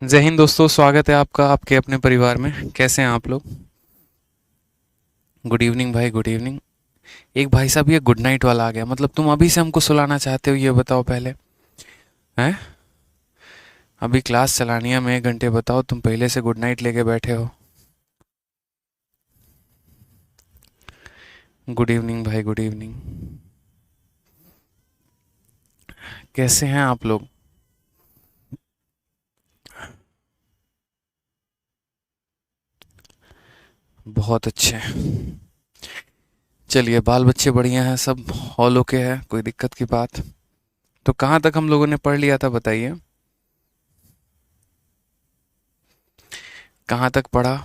जय हिंद दोस्तों, स्वागत है आपका आपके अपने परिवार में। कैसे हैं आप लोग? गुड इवनिंग भाई, गुड इवनिंग। एक भाई साहब ये गुड नाइट वाला आ गया, मतलब तुम अभी से हमको सुलाना चाहते हो, ये बताओ पहले। हैं? अभी क्लास चलानी है, मैं 1 घंटे, बताओ तुम पहले से गुड नाइट लेके बैठे हो। गुड इवनिंग भाई, गुड इवनिंग। कैसे हैं आप लोग? बहुत अच्छे। चलिए, बाल बच्चे बढ़िया हैं, सब हॉल ओके है, कोई दिक्कत की बात? तो कहाँ तक हम लोगों ने पढ़ लिया था, बताइए। कहाँ तक पढ़ा?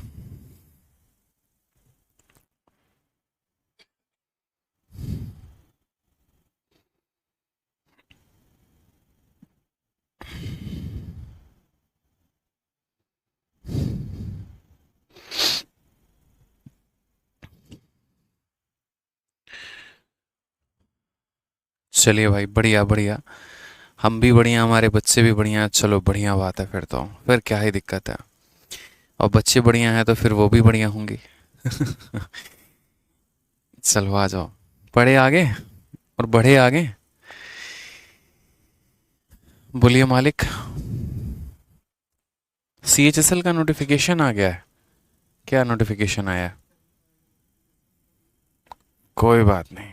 चलिए भाई, बढ़िया बढ़िया। हम भी बढ़िया, हमारे बच्चे भी बढ़िया, चलो बढ़िया बात है। फिर क्या ही दिक्कत है। और बच्चे बढ़िया हैं तो फिर वो भी बढ़िया होंगी। चलो आ जाओ, पढ़े आगे और बढ़े आगे। बोलिए मालिक। CHSL का नोटिफिकेशन आ गया है? क्या नोटिफिकेशन आया है? कोई बात नहीं,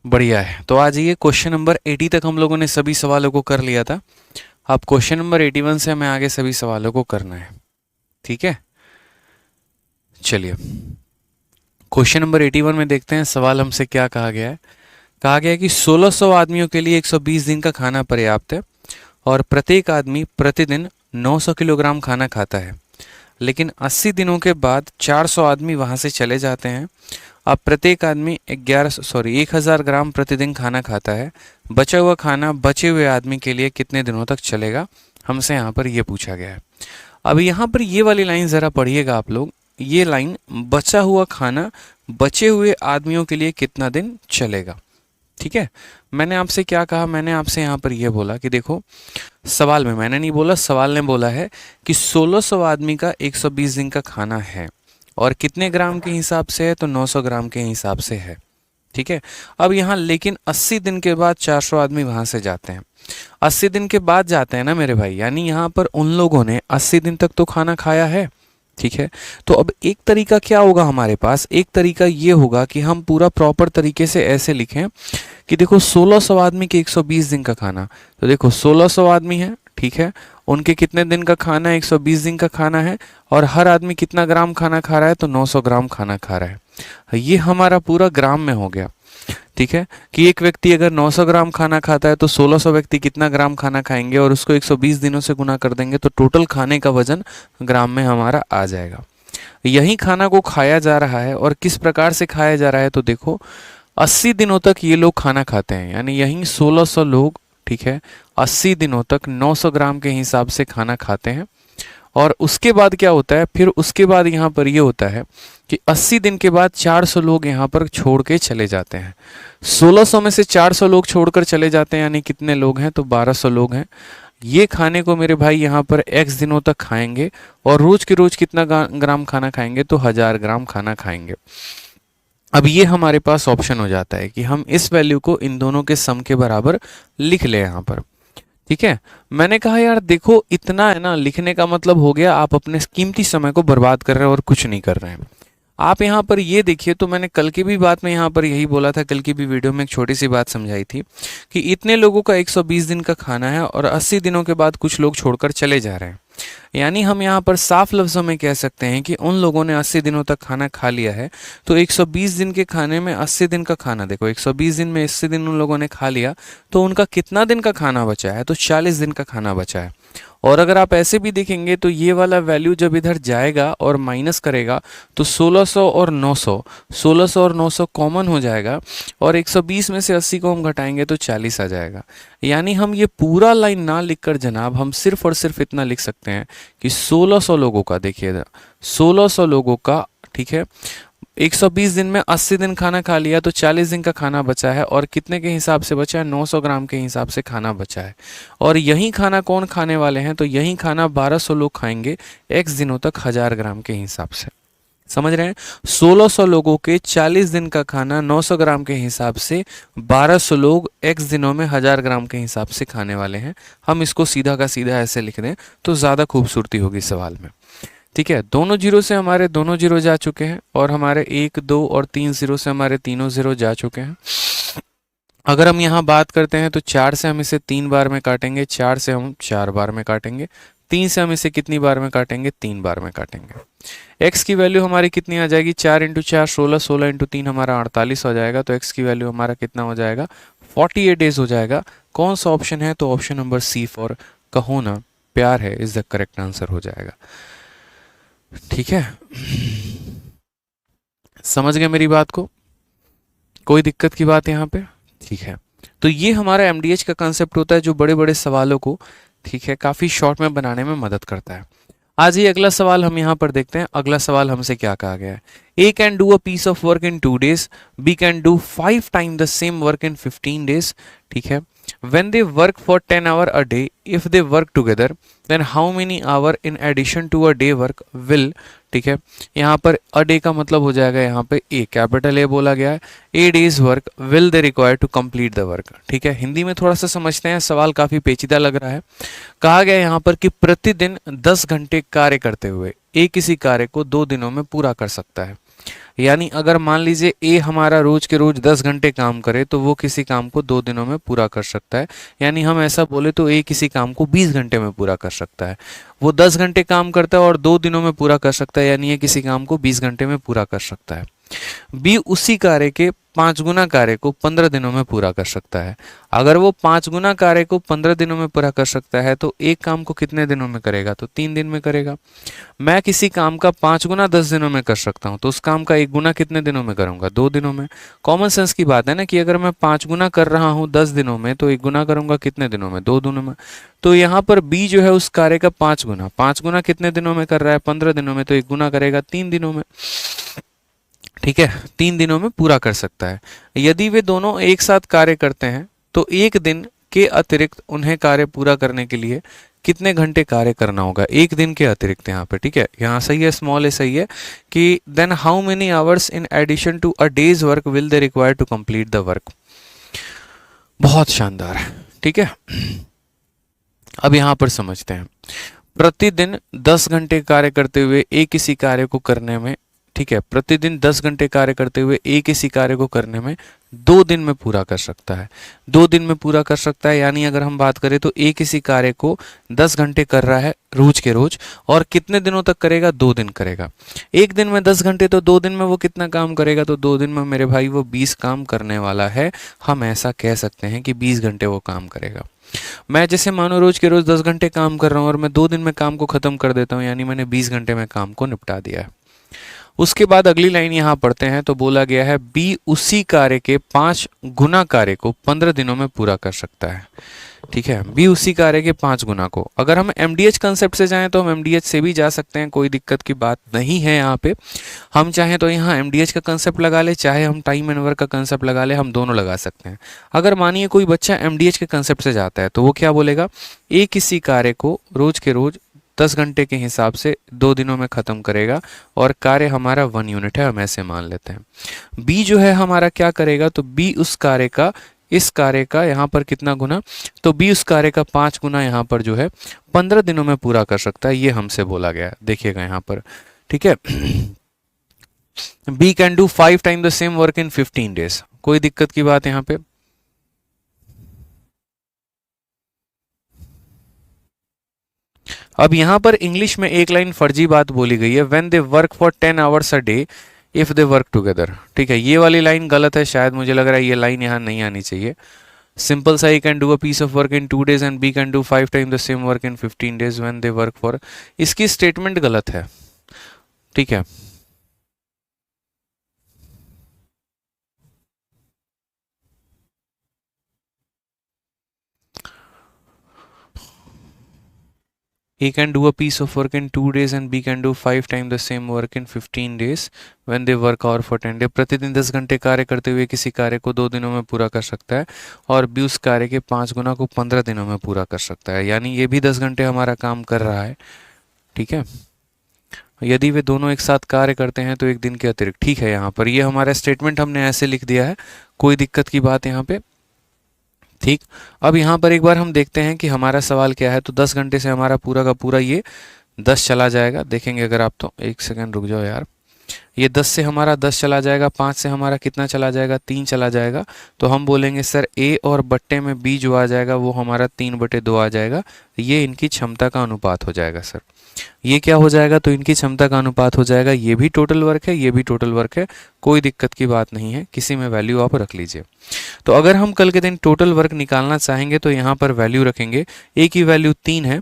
बढ़िया है। तो आ जाइए, क्वेश्चन नंबर 80 तक हम लोगों ने सभी सवालों को कर लिया था। अब क्वेश्चन नंबर 81 से हमें आगे सभी सवालों को करना है। ठीक है, चलिए। क्वेश्चन नंबर 81 में देखते हैं सवाल हमसे क्या कहा गया है। कहा गया है कि 1600 आदमियों के लिए 120 दिन का खाना पर्याप्त है और प्रत्येक आदमी प्रतिदिन 900 किलोग्राम खाना खाता है। लेकिन 80 दिनों के बाद 400 आदमी वहां से चले जाते हैं। अब प्रत्येक आदमी 1000 ग्राम प्रतिदिन खाना खाता है। बचा हुआ खाना बचे हुए आदमी के लिए कितने दिनों तक चलेगा, हमसे यहाँ पर ये पूछा गया है। अब यहाँ पर ये वाली लाइन ज़रा पढ़िएगा आप लोग। ये लाइन, बचा हुआ खाना बचे हुए आदमियों के लिए कितना दिन चलेगा। ठीक है, मैंने आपसे क्या कहा, मैंने आपसे यहाँ पर यह बोला कि देखो, सवाल में मैंने नहीं बोला, सवाल ने बोला है कि 1600 आदमी का 120 दिन का खाना है और कितने ग्राम के हिसाब से है, तो 900 ग्राम के हिसाब से है। ठीक है, अब यहाँ लेकिन 80 दिन के बाद 400 आदमी वहां से जाते हैं। 80 दिन के बाद जाते हैं ना मेरे भाई, यानी यहाँ पर उन लोगों ने 80 दिन तक तो खाना खाया है। ठीक है, तो अब एक तरीका क्या होगा हमारे पास, एक तरीका ये होगा कि हम पूरा प्रॉपर तरीके से ऐसे लिखें कि देखो 1600 आदमी के 120 दिन का खाना, तो देखो 1600 आदमी है, ठीक है, उनके कितने दिन का खाना है, 120 दिन का खाना है, और हर आदमी कितना ग्राम खाना खा रहा है, तो 900 ग्राम खाना खा रहा है। ये हमारा पूरा ग्राम में हो गया। ठीक है, कि एक व्यक्ति अगर 900 ग्राम खाना खाता है तो 1600 व्यक्ति कितना ग्राम खाना खाएंगे, और उसको 120 दिनों से गुना कर देंगे तो टोटल खाने का वजन ग्राम में हमारा आ जाएगा। यही खाना को खाया जा रहा है, और किस प्रकार से खाया जा रहा है, तो देखो 80 दिनों तक ये लोग खाना खाते हैं, यानी यही 1600 लोग, ठीक है, 80 दिनों तक 900 ग्राम के हिसाब से खाना खाते हैं। और उसके बाद क्या होता है, फिर उसके बाद यहाँ पर ये होता है कि 80 दिन के बाद 400 लोग यहाँ पर छोड़ के चले जाते हैं। 1600 में से 400 लोग छोड़कर चले जाते हैं, यानी कितने लोग हैं, तो 1200 लोग हैं। ये खाने को मेरे भाई यहाँ पर x दिनों तक खाएंगे, और रोज के रोज कितना ग्राम खाना खाएंगे, तो 1000 ग्राम खाना खाएंगे। अब ये हमारे पास ऑप्शन हो जाता है कि हम इस वैल्यू को इन दोनों के सम के बराबर लिख लें यहाँ पर। ठीक है, मैंने कहा यार देखो, इतना है ना लिखने का मतलब हो गया आप अपने कीमती समय को बर्बाद कर रहे हैं और कुछ नहीं कर रहे हैं। आप यहाँ पर ये देखिए, तो मैंने कल की भी बात में यहाँ पर यही बोला था, कल की भी वीडियो में एक छोटी सी बात समझाई थी कि इतने लोगों का 120 दिन का खाना है और 80 दिनों के बाद कुछ लोग छोड़कर चले जा रहे हैं। यानी हम यहाँ पर साफ लफ्ज़ों में कह सकते हैं कि उन लोगों ने 80 दिनों तक खाना खा लिया है। तो 120 दिन के खाने में 80 दिन का खाना, देखो 120 दिन में 80 दिन उन लोगों ने खा लिया, तो उनका कितना दिन का खाना बचा है, तो 40 दिन का खाना बचा है। और अगर आप ऐसे भी देखेंगे तो ये वाला वैल्यू जब इधर जाएगा और माइनस करेगा, तो 1600 और 900, 1600 और 900 कॉमन हो जाएगा, और 120 में से 80 को हम घटाएंगे तो 40 आ जाएगा। यानी हम ये पूरा लाइन ना लिखकर जनाब, हम सिर्फ और सिर्फ इतना लिख सकते हैं कि 1600 लोगों का, देखिए 1600 लोगों का, ठीक है, 120 दिन में 80 दिन खाना खा लिया तो 40 दिन का खाना बचा है, और कितने के हिसाब से बचा है? 900 ग्राम के हिसाब से खाना बचा है। और यही खाना कौन खाने वाले हैं? तो यही खाना 1200 लोग खाएंगे x दिनों तक 1000 ग्राम के हिसाब से। समझ रहे हैं? 1600 लोगों के 40 दिन का खाना 900 ग्राम के हिसाब से 1200 लोग x दिनों में 1000 ग्राम के हिसाब से खाने वाले हैं। हम इसको सीधा का सीधा ऐसे लिख दें तो ज़्यादा खूबसूरती होगी सवाल में। ठीक है, दोनों जीरो से हमारे दोनों जीरो जा चुके हैं, और हमारे 1 2 और 3 जीरो से हमारे तीनों जीरो जा चुके हैं। अगर हम यहाँ बात करते हैं तो 4 से हम इसे 3 बार में काटेंगे, 4 से हम 4 बार में काटेंगे, 3 से हम इसे कितनी बार में काटेंगे? 3 बार में काटेंगे। x की वैल्यू हमारी कितनी आ जाएगी? 4 इंटू 4 16, 16 इंटू 3 हमारा 48 हो जाएगा। तो x की वैल्यू हमारा कितना हो जाएगा? 48 डेज हो जाएगा। कौन सा ऑप्शन है? तो ऑप्शन नंबर सी फॉर कहो ना प्यार है इज द करेक्ट आंसर हो जाएगा। ठीक है, समझ गए मेरी बात को? कोई दिक्कत की बात यहाँ पे? ठीक है, तो ये हमारा एमडीएच का कंसेप्ट होता है जो बड़े बड़े सवालों को, ठीक है, काफ़ी शॉर्ट में बनाने में मदद करता है। आज ही अगला सवाल हम यहाँ पर देखते हैं। अगला सवाल हमसे क्या कहा गया है? A can do a piece of work in 2 days, B can do 5 time the same work in 15 days। ठीक है, when they work for 10 hour a day, if they work together then how many hour in addition to a day work will। ठीक है, यहाँ पर a day का मतलब हो जाएगा यहाँ पे ए, कैपिटल ए बोला गया है। A days work will they require to complete the work. ठीक है, हिंदी में थोड़ा सा समझते हैं, सवाल काफी पेचीदा लग रहा है। कहा गया यहाँ पर कि प्रतिदिन 10 घंटे कार्य करते हुए ए किसी कार्य को 2 दिनों में पूरा कर सकता है। यानी अगर मान लीजिए ए हमारा रोज के रोज 10 घंटे काम करे तो वो किसी काम को 2 दिनों में पूरा कर सकता है। यानी हम ऐसा बोले तो ए किसी काम को 20 घंटे में पूरा कर सकता है। वो 10 घंटे काम करता है और 2 दिनों में पूरा कर सकता है, यानी ये किसी काम को 20 घंटे में पूरा कर सकता है। बी उसी कार्य के 5 गुना कार्य को 15 दिनों में पूरा कर सकता है। अगर वो 5 गुना कार्य को 15 दिनों में पूरा कर सकता है तो एक काम को कितने दिनों में करेगा? तो 3 दिन में करेगा। मैं किसी काम का 5 गुना 10 दिनों में कर सकता हूँ, तो उस काम का 1 गुना कितने दिनों में करूंगा? 2 दिनों में। कॉमन सेंस की बात है ना कि अगर मैं 5 गुना कर रहा हूँ 10 दिनों में तो 1 गुना करूंगा कितने दिनों में? 2 दिनों में। तो यहाँ पर बी जो है उस कार्य का 5 गुना कितने दिनों में कर रहा है? 15 दिनों में। तो 1 गुना करेगा 3 दिनों में। ठीक है, 3 दिनों में पूरा कर सकता है। यदि वे दोनों एक साथ कार्य करते हैं तो एक दिन के अतिरिक्त उन्हें कार्य पूरा करने के लिए कितने घंटे कार्य करना होगा? एक दिन के अतिरिक्त यहाँ पे। ठीक है, यहाँ सही है, स्मॉल ए सही है कि then how many hours in addition to a day's work will they require to complete the work. बहुत शानदार है। ठीक है, अब यहाँ पर समझते हैं। प्रतिदिन 10 घंटे कार्य करते हुए एक किसी कार्य को करने में, ठीक है, प्रतिदिन 10 घंटे कार्य करते हुए एक किसी कार्य को करने में 2 दिन में पूरा कर सकता है। 2 दिन में पूरा कर सकता है, यानी अगर हम बात करें तो एक किसी कार्य को 10 घंटे कर रहा है रोज के रोज, और कितने दिनों तक करेगा? 2 दिन करेगा। एक दिन में 10 घंटे, तो 2 दिन में वो कितना काम करेगा? तो 2 दिन में मेरे भाई वो 20 काम करने वाला है। हम ऐसा कह सकते हैं कि 20 घंटे वो काम करेगा। मैं जैसे मानो रोज के रोज 10 घंटे काम कर रहा हूँ और मैं 2 दिन में काम को खत्म कर देता हूँ, यानी मैंने 20 घंटे में काम को निपटा दिया है। उसके बाद अगली लाइन यहाँ पढ़ते हैं तो बोला गया है बी उसी कार्य के 5 गुना कार्य को 15 दिनों में पूरा कर सकता है। ठीक है, बी उसी कार्य के 5 गुना को। अगर हम एमडीएच कंसेप्ट से जाएं तो हम एमडीएच से भी जा सकते हैं, कोई दिक्कत की बात नहीं है। यहाँ पे हम चाहें तो यहाँ एमडीएच का कंसेप्ट लगा ले, चाहे हम टाइम एंड वर्क का कंसेप्ट लगा ले, हम दोनों लगा सकते हैं। अगर मानिए कोई बच्चा एमडीएच के कंसेप्ट से जाता है तो वो क्या बोलेगा? एक किसी कार्य को रोज के रोज 10 घंटे के हिसाब से 2 दिनों में खत्म करेगा, और कार्य हमारा 1 यूनिट है, हम ऐसे मान लेते हैं। बी जो है हमारा क्या करेगा? तो बी उस कार्य का, इस कार्य का यहाँ पर कितना गुना? तो बी उस कार्य का 5 गुना यहाँ पर जो है 15 दिनों में पूरा कर सकता है, ये हमसे बोला गया है। देखिएगा यहाँ पर, ठीक है, B can do 5 time the same work in 15 days। कोई दिक्कत की बात यहाँ पे? अब यहाँ पर इंग्लिश में एक लाइन फर्जी बात बोली गई है, when they work for 10 hours a day if they work together. ठीक है, ये वाली लाइन गलत है, शायद मुझे लग रहा है ये लाइन यहाँ नहीं आनी चाहिए। सिंपल सा, he can do a piece of work in 2 days and B can do 5 time the same work in 15 days when they work for, इसकी स्टेटमेंट गलत है। ठीक है, A can do a piece of work in 2 days and B can do 5 times the same work in 15 days when they work hour for 10 days. प्रतिदिन 10 घंटे कार्य करते हुए किसी कार्य को 2 दिनों में पूरा कर सकता है और B उस कार्य के 5 गुना को 15 दिनों में पूरा कर सकता है, यानी ये भी 10 घंटे हमारा काम कर रहा है। ठीक है, यदि वे दोनों एक साथ कार्य करते हैं तो एक दिन के अतिरिक्त। ठीक है, यहाँ पर ये हमारा स्टेटमेंट हमने ऐसे लिख दिया है, कोई दिक्कत की बात यहाँ पे। ठीक, अब यहाँ पर एक बार हम देखते हैं कि हमारा सवाल क्या है। तो 10 घंटे से हमारा पूरा का पूरा ये 10 चला जाएगा। देखेंगे अगर आप तो, एक सेकंड रुक जाओ यार, ये 10 से हमारा 10 चला जाएगा, 5 से हमारा कितना चला जाएगा, 3 चला जाएगा। तो हम बोलेंगे सर ए और बट्टे में बी जो आ जाएगा वो हमारा 3/2 आ जाएगा। ये इनकी क्षमता का अनुपात हो जाएगा सर। ये क्या हो जाएगा, तो इनकी क्षमता का अनुपात हो जाएगा। ये भी टोटल वर्क है, ये भी टोटल वर्क है, कोई दिक्कत की बात नहीं है, किसी में वैल्यू आप रख लीजिए। तो अगर हम कल के दिन टोटल वर्क निकालना चाहेंगे तो यहाँ पर वैल्यू रखेंगे। ए की वैल्यू 3 है,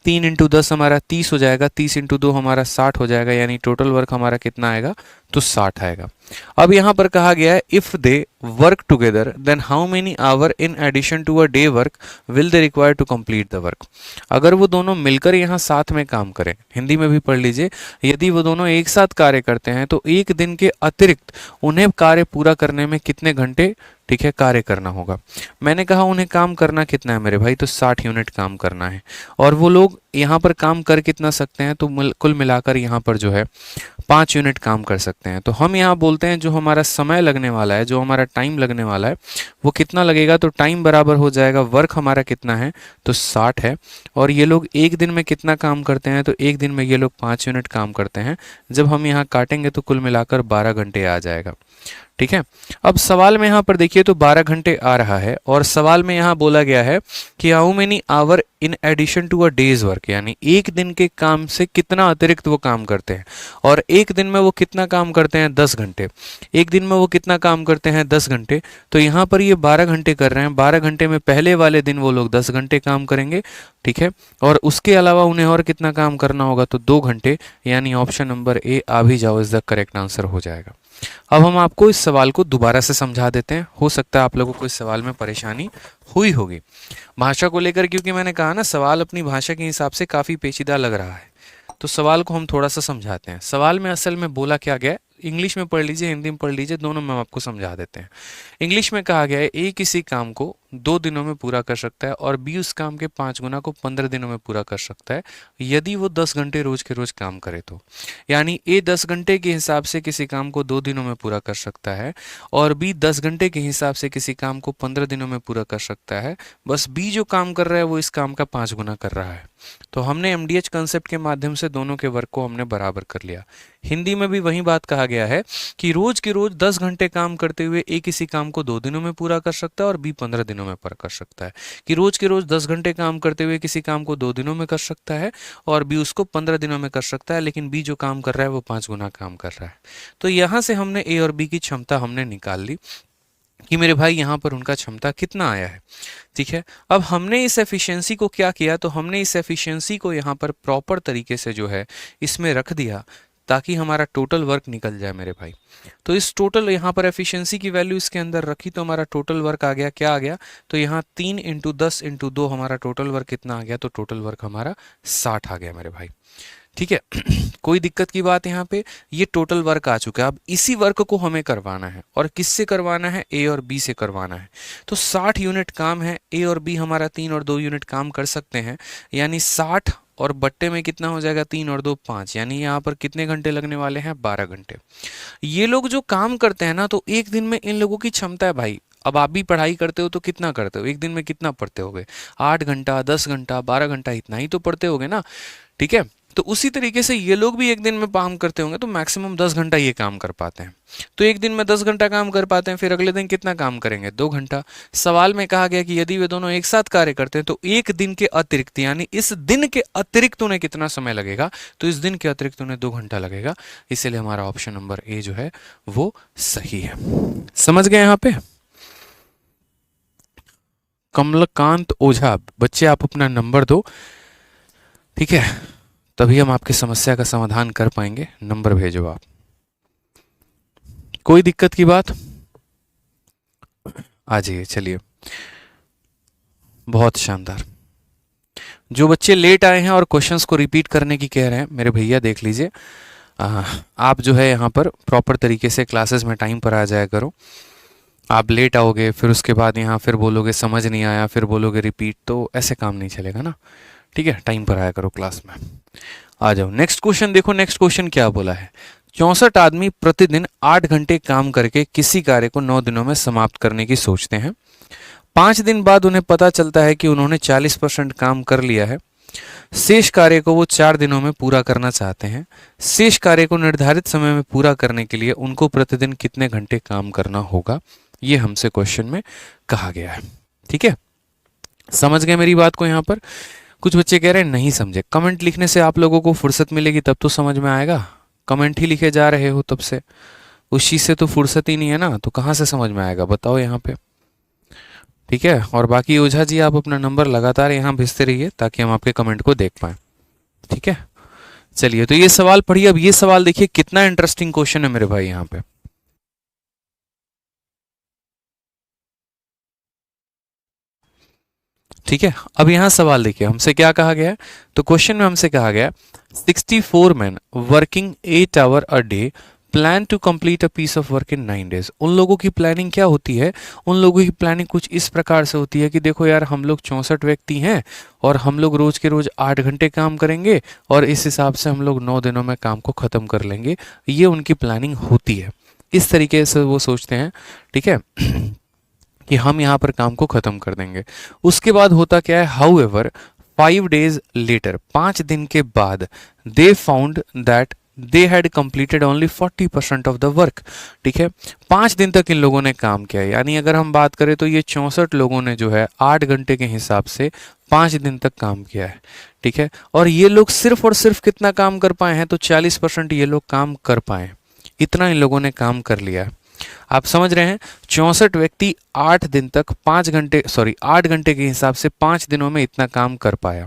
3 इंटू 10 हमारा 30 हो जाएगा, 30 इंटू 2 हमारा 60 हो जाएगा, यानी टोटल वर्क हमारा कितना आएगा, तो 60 आएगा। अब यहाँ पर कहा गया है if they work together then how many hour in addition to a day work will they require to complete the work. अगर वो दोनों मिलकर यहाँ साथ में काम करें, हिंदी में भी पढ़ लीजिए, यदि वो दोनों एक साथ कार्य करते हैं तो एक दिन के अतिरिक्त उन्हें कार्य पूरा करने में कितने घंटे, ठीक है, कार्य करना होगा। मैंने कहा उन्हें काम करना कितना है मेरे भाई, तो 60 यूनिट काम करना है। और वो लोग यहाँ पर काम कर कितना सकते हैं, तो कुल मिलाकर यहाँ पर जो है 5 यूनिट काम कर सकते हैं। तो हम यहाँ बोलते हैं जो हमारा समय लगने वाला है, जो हमारा टाइम लगने वाला है वो कितना लगेगा, तो टाइम बराबर हो जाएगा वर्क हमारा कितना है, तो 60 है। और ये लोग एक दिन में कितना काम करते हैं, तो एक दिन में ये लोग 5 यूनिट काम करते हैं। जब हम यहाँ काटेंगे तो कुल मिलाकर 12 घंटे आ जाएगा। ठीक है, अब सवाल में यहाँ पर देखिए तो 12 घंटे आ रहा है और सवाल में यहाँ बोला गया है कि how many hour in addition to a day's work, यानी एक दिन के काम से कितना अतिरिक्त वो काम करते हैं। और एक दिन में वो कितना काम करते हैं, 10 घंटे। एक दिन में वो कितना काम करते हैं, 10 घंटे। तो यहाँ पर ये 12 घंटे कर रहे हैं, 12 घंटे में पहले वाले दिन वो लोग 10 घंटे काम करेंगे। ठीक है, और उसके अलावा उन्हें और कितना काम करना होगा, तो 2 घंटे, यानी ऑप्शन नंबर ए आ भी जाओ इज द करेक्ट आंसर हो जाएगा। अब हम आपको इस सवाल को दोबारा से समझा देते हैं, हो सकता है आप लोगों को इस सवाल में परेशानी हुई होगी भाषा को लेकर, क्योंकि मैंने कहा ना सवाल अपनी भाषा के हिसाब से काफ़ी पेचीदा लग रहा है। तो सवाल को हम थोड़ा सा समझाते हैं। सवाल में असल में बोला क्या गया है, इंग्लिश में पढ़ लीजिए, हिंदी में पढ़ लीजिए, दोनों में हम आपको समझा देते हैं। इंग्लिश में कहा गया है ए किसी काम को 2 दिनों में पूरा कर सकता है और बी उस काम के 5 गुना को 15 दिनों में पूरा कर सकता है यदि वो 10 घंटे रोज के रोज काम करे तो। यानी ए 10 घंटे के हिसाब से किसी काम को 2 दिनों में पूरा कर सकता है और बी 10 घंटे के हिसाब से किसी काम को 15 दिनों में पूरा कर सकता है। बस बी जो काम कर रहा है वो इस काम का 5 गुना कर रहा है। तो हमने एमडीएच कंसेप्ट के माध्यम से दोनों के वर्क को हमने बराबर कर लिया। हिंदी में भी वही बात कहा गया है कि रोज के रोज 10 घंटे काम करते हुए ए किसी काम को 2 दिनों में पूरा कर सकता है और बी 15 दिनों में पूरा कर सकता है। कि रोज के रोज 10 घंटे काम करते हुए किसी काम को 2 दिनों में कर सकता है और बी उसको 15 दिनों में कर सकता है, लेकिन बी जो काम कर रहा है वो 5 गुना काम कर रहा है। तो यहां से हमने ए और बी की क्षमता हमने निकाल ली कि मेरे भाई यहाँ पर उनका क्षमता कितना आया है। ठीक है, अब हमने इस एफिशिएंसी को क्या किया, तो हमने इस एफिशिएंसी को यहाँ पर प्रॉपर तरीके से जो है इसमें रख दिया ताकि हमारा टोटल वर्क निकल जाए मेरे भाई। तो इस टोटल यहाँ पर एफिशिएंसी की वैल्यू इसके अंदर रखी तो हमारा टोटल वर्क आ गया, क्या आ गया, तो यहाँ 3 इंटू 10 इंटू 2 हमारा टोटल वर्क कितना आ गया, तो टोटल वर्क हमारा 60 आ गया मेरे भाई। ठीक है कोई दिक्कत की बात यहाँ पे, ये टोटल वर्क आ चुका है। अब इसी वर्क को हमें करवाना है और किससे करवाना है, ए और बी से करवाना है। तो 60 यूनिट काम है, ए और बी हमारा 3 और 2 यूनिट काम कर सकते हैं, यानी 60 और बट्टे में कितना हो जाएगा, 3 और 2 5, यानी यहाँ पर कितने घंटे लगने वाले हैं, 12 घंटे। ये लोग जो काम करते हैं ना, तो एक दिन में इन लोगों की क्षमता है भाई। अब आप भी पढ़ाई करते हो तो कितना करते हो, एक दिन में कितना पढ़ते होगे, 8 घंटा 10 घंटा 12 घंटा इतना ही तो पढ़ते होगे ना। ठीक है, तो उसी तरीके से ये लोग भी एक दिन में काम करते होंगे तो मैक्सिमम 10 घंटा ये काम कर पाते हैं। तो एक दिन में 10 घंटा काम कर पाते हैं, फिर अगले दिन कितना काम करेंगे, 2 घंटा। सवाल में कहा गया कि यदि वे दोनों एक साथ कार्य करते हैं तो एक दिन के अतिरिक्त, यानी इस दिन के अतिरिक्त उन्हें कितना समय लगेगा, तो इस दिन के अतिरिक्त उन्हें 2 घंटा लगेगा। इसलिए हमारा ऑप्शन नंबर ए जो है वो सही है। समझ गए यहाँ पे। कमलकांत ओझा, बच्चे आप अपना नंबर दो, ठीक है, तभी हम आपकी समस्या का समाधान कर पाएंगे। नंबर भेजो आप। कोई दिक्कत की बात, आ जाइए। चलिए, बहुत शानदार। जो बच्चे लेट आए हैं और क्वेश्चंस को रिपीट करने की कह रहे हैं, मेरे भैया देख लीजिए, आप जो है यहाँ पर प्रॉपर तरीके से क्लासेस में टाइम पर आ जाया करो। आप लेट आओगे, फिर उसके बाद यहाँ फिर बोलोगे समझ नहीं आया, फिर बोलोगे रिपीट, तो ऐसे काम नहीं चलेगा ना। ठीक है, टाइम पर आया करो क्लास में। आ जाओ नेक्स्ट क्वेश्चन, देखो नेक्स्ट क्वेश्चन क्या बोला है। 64 आदमी प्रतिदिन 8 घंटे काम करके किसी कार्य को 9 दिनों में समाप्त करने की सोचते हैं। 5 दिन बाद उन्हें पता चलता है कि उन्होंने 40% काम कर लिया है। शेष कार्य को वो 4 दिनों में पूरा करना चाहते हैं। शेष कार्य को निर्धारित समय में पूरा करने के लिए उनको प्रतिदिन कितने घंटे काम करना होगा, ये हमसे क्वेश्चन में कहा गया है। ठीक है, समझ गए मेरी बात को? यहाँ पर कुछ बच्चे कह रहे हैं नहीं समझे। कमेंट लिखने से आप लोगों को फुर्सत मिलेगी तब तो समझ में आएगा। कमेंट ही लिखे जा रहे हो तब से, उस चीज से तो फुर्सत ही नहीं है ना, तो कहाँ से समझ में आएगा बताओ यहाँ पे। ठीक है, और बाकी ओझा जी आप अपना नंबर लगातार यहाँ भेजते रहिए ताकि हम आपके कमेंट को देख पाए। ठीक है, चलिए तो ये सवाल पढ़िए। अब ये सवाल देखिए कितना इंटरेस्टिंग क्वेश्चन है मेरे भाई यहाँ पे। ठीक है, अब यहाँ सवाल देखिए हमसे क्या कहा गया है। तो क्वेश्चन में हमसे कहा गया 64 man working 8 hour a day plan to complete a piece of work in 9 days. उन लोगों की प्लानिंग क्या होती है? उन लोगों की प्लानिंग कुछ इस प्रकार से होती है कि देखो यार, हम लोग 64 व्यक्ति हैं और हम लोग रोज के रोज 8 घंटे काम करेंगे और इस हिसाब से हम लोग 9 दिनों में काम को खत्म कर लेंगे। ये उनकी प्लानिंग होती है, इस तरीके से वो सोचते हैं। ठीक है कि हम यहाँ पर काम को खत्म कर देंगे। उसके बाद होता क्या है, हाउ एवर 5 डेज लेटर, 5 दिन के बाद, they found that they had completed only 40% of the work. ठीक है, 5 दिन तक इन लोगों ने काम किया, यानी अगर हम बात करें तो ये 64 लोगों ने जो है 8 घंटे के हिसाब से 5 दिन तक काम किया है। ठीक है, और ये लोग सिर्फ और सिर्फ कितना काम कर पाए हैं? तो 40% ये लोग काम कर पाए, इतना इन लोगों ने काम कर लिया है। आप समझ रहे हैं, 64 व्यक्ति 8 दिन तक 8 घंटे के हिसाब से 5 दिनों में इतना काम कर पाया।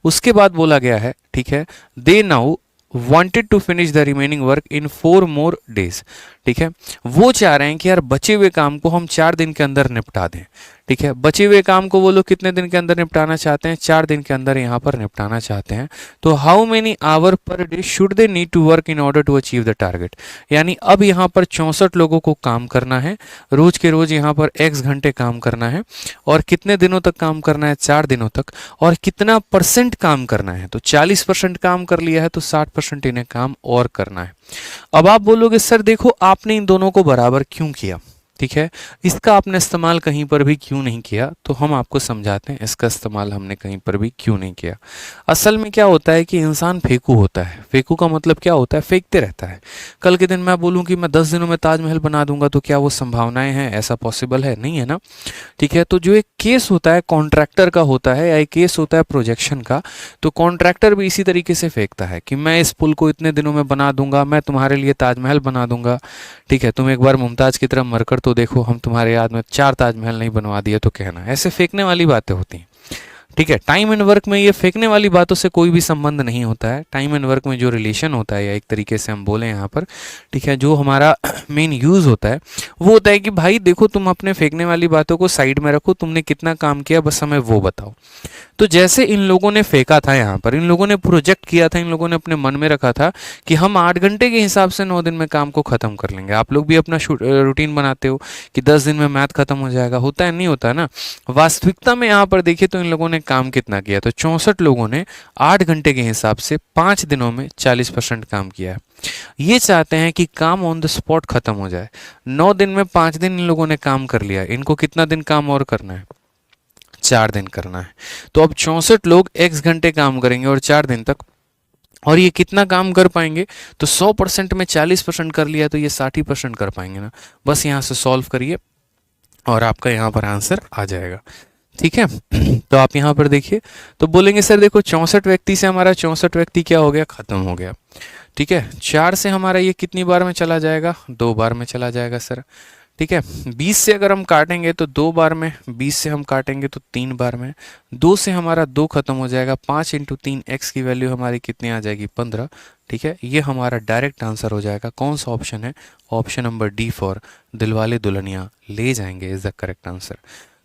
उसके बाद बोला गया है, ठीक है, दे now wanted to finish the remaining work in 4 more days। ठीक है, वो चाह रहे हैं कि यार बचे हुए काम को हम 4 दिन के अंदर निपटा दें। ठीक है, बचे हुए काम को वो लोग कितने दिन के अंदर निपटाना चाहते हैं? 4 दिन के अंदर यहाँ पर निपटाना चाहते हैं। तो how many hour per day should they need to work in order to achieve the target. यानी अब यहाँ पर 64 लोगों को काम करना है, रोज के रोज यहाँ पर x घंटे काम करना है, और कितने दिनों तक काम करना है? 4 दिनों तक। और कितना परसेंट काम करना है? तो 40% काम कर लिया है, तो 60% इन्हें काम और करना है। अब आप बोलोगे सर देखो आपने इन दोनों को बराबर क्यों किया? ठीक है, इसका आपने इस्तेमाल कहीं पर भी क्यों नहीं किया? तो हम आपको समझाते हैं इसका इस्तेमाल हमने कहीं पर भी क्यों नहीं किया। असल में क्या होता है कि इंसान फेंकू होता है। फेंकू का मतलब क्या होता है? फेंकते रहता है। कल के दिन मैं बोलूं कि मैं 10 दिनों में ताजमहल बना दूंगा, तो क्या वो संभावनाएं हैं? ऐसा पॉसिबल है? नहीं है ना। ठीक है, तो जो एक केस होता है कॉन्ट्रैक्टर का होता है, या एक केस होता है प्रोजेक्शन का, तो कॉन्ट्रैक्टर भी इसी तरीके से फेंकता है कि मैं इस पुल को इतने दिनों में बना दूंगा, मैं तुम्हारे लिए ताजमहल बना दूंगा। ठीक है, तुम एक बार मुमताज की तरह मरकर तो देखो, हम तुम्हारे याद में 4 ताजमहल नहीं बनवा दिए तो कहना। ऐसे फेंकने वाली बातें होती हैं। ठीक है, टाइम एंड वर्क में ये फेंकने वाली बातों से कोई भी संबंध नहीं होता है। टाइम एंड वर्क में जो रिलेशन होता है, या एक तरीके से हम बोले यहाँ पर, ठीक है, जो हमारा मेन यूज होता है वो होता है कि भाई देखो तुम अपने फेंकने वाली बातों को साइड में रखो, तुमने कितना काम किया बस हमें वो बताओ। तो जैसे इन लोगों ने फेंका था यहाँ पर, इन लोगों ने प्रोजेक्ट किया था, इन लोगों ने अपने मन में रखा था कि हम 8 घंटे के हिसाब से 9 दिन में काम को खत्म कर लेंगे। आप लोग भी अपना रूटीन बनाते हो कि 10 दिन में मैथ खत्म हो जाएगा, होता है नहीं होता ना। वास्तविकता में यहाँ पर देखिए तो इन लोगों ने काम कितना किया? तो 64 लोगों ने 8 घंटे के हिसाब से 5 दिनों में 40% काम किया है। ये चाहते हैं कि काम ऑन द स्पॉट खत्म हो जाए। 9 दिन में 5 दिन इन लोगों ने काम कर लिया, इनको कितना दिन काम और करना है? 4 दिन करना है। तो अब 64 लोग x घंटे काम करेंगे और 4 दिन तक, और ये कितना काम कर पाएंगे? तो 100% में 40% कर लिया तो ये 60% कर पाएंगे ना। बस यहाँ से सॉल्व करिए और आपका यहाँ पर आंसर आ जाएगा। ठीक है, तो आप यहाँ पर देखिए तो बोलेंगे सर देखो 64 व्यक्ति से हमारा 64 व्यक्ति क्या हो गया? खत्म हो गया। ठीक है, 4 से हमारा ये कितनी बार में चला जाएगा? 2 बार में चला जाएगा सर। ठीक है, 20 से अगर हम काटेंगे तो 2 बार में, 20 से हम काटेंगे तो 3 बार में, 2 से हमारा 2 खत्म हो जाएगा, 5 × 3 x की वैल्यू हमारी कितनी आ जाएगी? 15। ठीक है, ये हमारा डायरेक्ट आंसर हो जाएगा। कौन सा ऑप्शन है? Option number D for Dilwale Dulhania Le Jayenge is the correct answer.